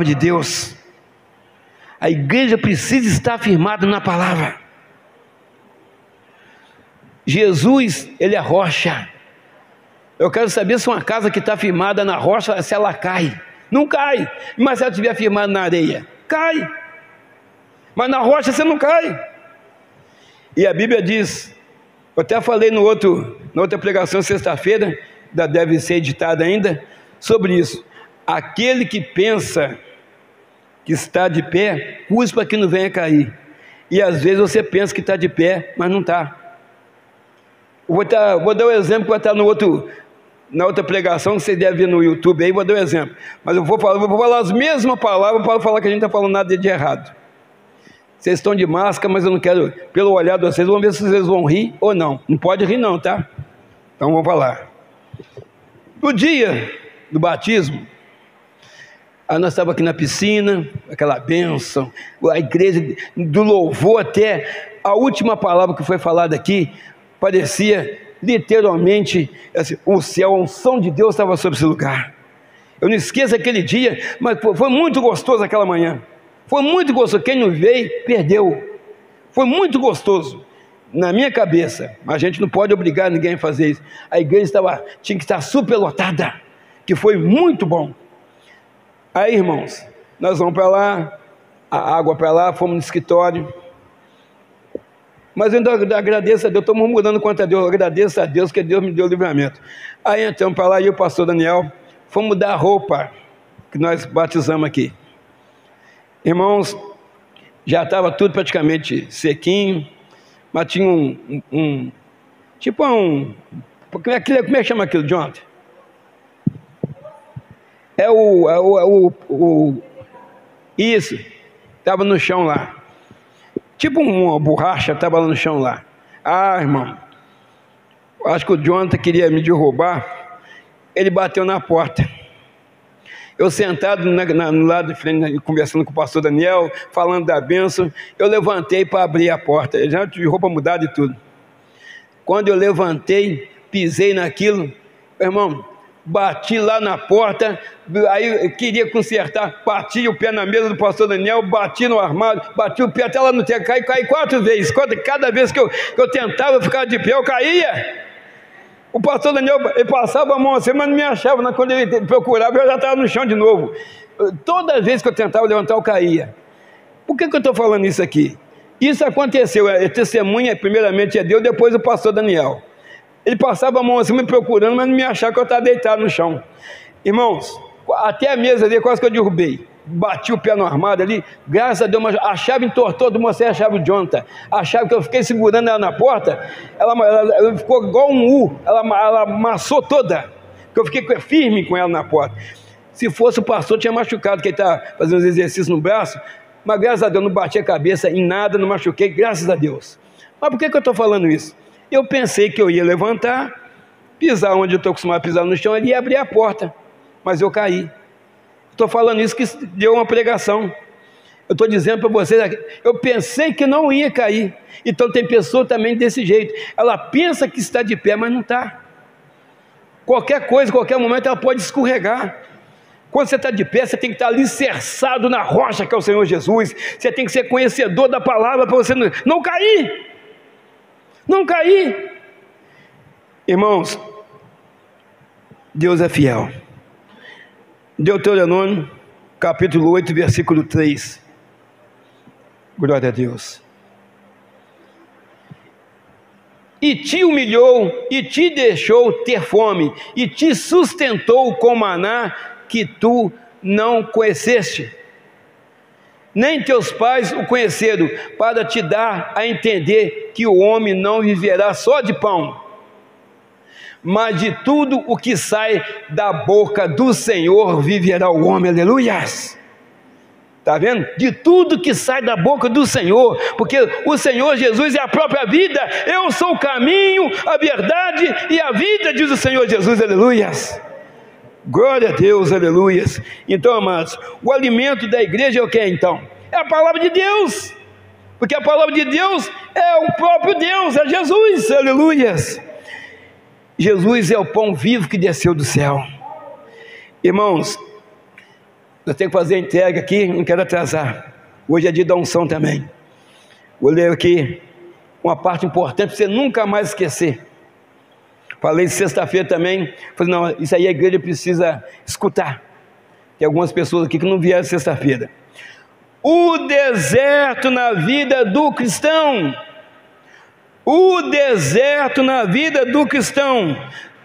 de Deus. A igreja precisa estar firmada na palavra. Jesus, ele é rocha. Eu quero saber se uma casa que está firmada na rocha, se ela cai. Não cai. Mas se ela estiver firmada na areia, cai. Mas na rocha você não cai. E a Bíblia diz, eu até falei na outra pregação sexta-feira, deve ser editada ainda, sobre isso. Aquele que pensa que está de pé, cuspa para que não venha cair. E às vezes você pensa que está de pé, mas não está. Vou dar um exemplo que vai estar na outra pregação, que você deve ver no YouTube aí, vou dar um exemplo. Mas eu vou falar as mesmas palavras para falar que a gente não está falando nada de errado. Vocês estão de máscara, mas eu não quero, pelo olhar de vocês, vamos ver se vocês vão rir ou não. Não pode rir não, tá? Então vamos falar. No dia do batismo, nós estávamos aqui na piscina, aquela bênção, a igreja do louvor, até a última palavra que foi falada aqui, parecia literalmente assim, o céu, a unção de Deus estava sobre esse lugar. Eu não esqueço aquele dia, mas foi muito gostoso aquela manhã. Foi muito gostoso. Quem não veio, perdeu. Foi muito gostoso. Na minha cabeça, mas a gente não pode obrigar ninguém a fazer isso. A igreja tinha que estar superlotada, que foi muito bom. Aí, irmãos, nós vamos para lá, a água para lá, fomos no escritório. Mas eu ainda agradeço a Deus, estou murmurando contra Deus, eu agradeço a Deus que Deus me deu o livramento. Aí entramos para lá, e o pastor Daniel, fomos dar a roupa que nós batizamos aqui. Irmãos, já estava tudo praticamente sequinho, mas tinha como é que chama aquilo, John? Isso, estava no chão lá. Tipo uma borracha, estava lá no chão lá. Ah, irmão, acho que o Jonathan queria me derrubar. Ele bateu na porta. Eu sentado no lado de frente, conversando com o pastor Daniel, falando da bênção, eu levantei para abrir a porta. Eu já tive roupa mudada e tudo. Quando eu levantei, pisei naquilo, irmão, bati lá na porta, aí eu queria consertar, bati o pé na mesa do pastor Daniel, bati no armário, bati o pé até lá no teto, caí 4 vezes. Cada vez que eu tentava ficar de pé, eu caía. O pastor Daniel, ele passava a mão assim, mas não me achava. Quando ele procurava, eu já estava no chão de novo. Toda vez que eu tentava levantar, eu caía. Por que eu estou falando isso aqui? Isso aconteceu, a testemunha primeiramente é Deus, depois o pastor Daniel. Ele passava a mão assim me procurando, mas não me achava que eu estava deitado no chão. Irmãos, até a mesa dele quase que eu derrubei. Bati o pé no armário ali, graças a Deus, a chave entortou, mostrei a chave de Jonathan. A chave que eu fiquei segurando ela na porta, ela ficou igual um U, ela amassou toda, porque eu fiquei firme com ela na porta. Se fosse o pastor, tinha machucado, que ele está fazendo os exercícios no braço, mas graças a Deus não bati a cabeça em nada, não machuquei, graças a Deus. Mas por que eu estou falando isso? Eu pensei que eu ia levantar, pisar onde eu estou acostumado a pisar no chão, ele ia abrir a porta, mas eu caí. Estou falando isso que deu uma pregação. Eu estou dizendo para vocês, eu pensei que não ia cair. Então tem pessoa também desse jeito. Ela pensa que está de pé, mas não está. Qualquer coisa, qualquer momento, ela pode escorregar. Quando você está de pé, você tem que estar alicerçado na rocha que é o Senhor Jesus. Você tem que ser conhecedor da palavra para você não cair. Não cair. Irmãos, Deus é fiel. Deuteronômio, capítulo 8, versículo 3. Glória a Deus. E te humilhou, e te deixou ter fome, e te sustentou com maná que tu não conheceste. Nem teus pais o conheceram, para te dar a entender que o homem não viverá só de pão, mas de tudo o que sai da boca do Senhor viverá o homem, aleluias. Está vendo? De tudo que sai da boca do Senhor, porque o Senhor Jesus é a própria vida. Eu sou o caminho, a verdade e a vida, diz o Senhor Jesus, aleluias. Glória a Deus, aleluias. Então, amados, o alimento da igreja é o que então? É a palavra de Deus, porque a palavra de Deus é o próprio Deus, é Jesus, aleluias. Jesus é o pão vivo que desceu do céu. Irmãos, nós temos que fazer a entrega aqui, não quero atrasar. Hoje é dia da unção também. Vou ler aqui uma parte importante para você nunca mais esquecer. Falei sexta-feira também, falei, não, isso aí a igreja precisa escutar. Tem algumas pessoas aqui que não vieram sexta-feira. O deserto na vida do cristão. O deserto na vida do cristão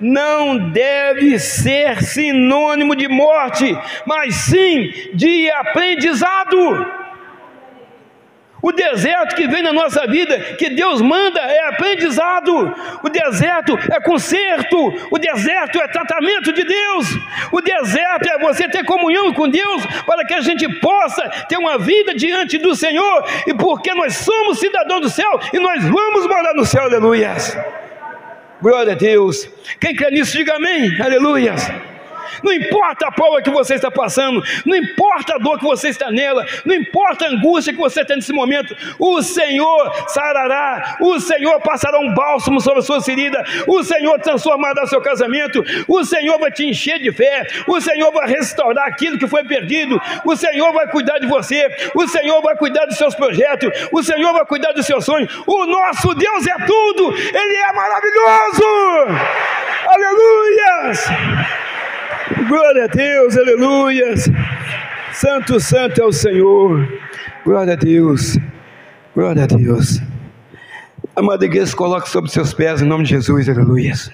não deve ser sinônimo de morte, mas sim de aprendizado. O deserto que vem na nossa vida, que Deus manda, é aprendizado. O deserto é conserto. O deserto é tratamento de Deus. O deserto é você ter comunhão com Deus, para que a gente possa ter uma vida diante do Senhor, e porque nós somos cidadãos do céu, e nós vamos morar no céu, aleluia. Glória a Deus. Quem crê nisso, diga amém, aleluia. Não importa a prova que você está passando, não importa a dor que você está nela, não importa a angústia que você tem nesse momento, o Senhor sarará, o Senhor passará um bálsamo sobre a sua ferida, o Senhor transformará o seu casamento, o Senhor vai te encher de fé, o Senhor vai restaurar aquilo que foi perdido, o Senhor vai cuidar de você, o Senhor vai cuidar dos seus projetos, o Senhor vai cuidar dos seus sonhos. O nosso Deus é tudo, Ele é maravilhoso, aleluias. Glória a Deus, aleluias. Santo, santo é o Senhor. Glória a Deus, glória a Deus. Amada igreja, coloque sobre seus pés em nome de Jesus, aleluias.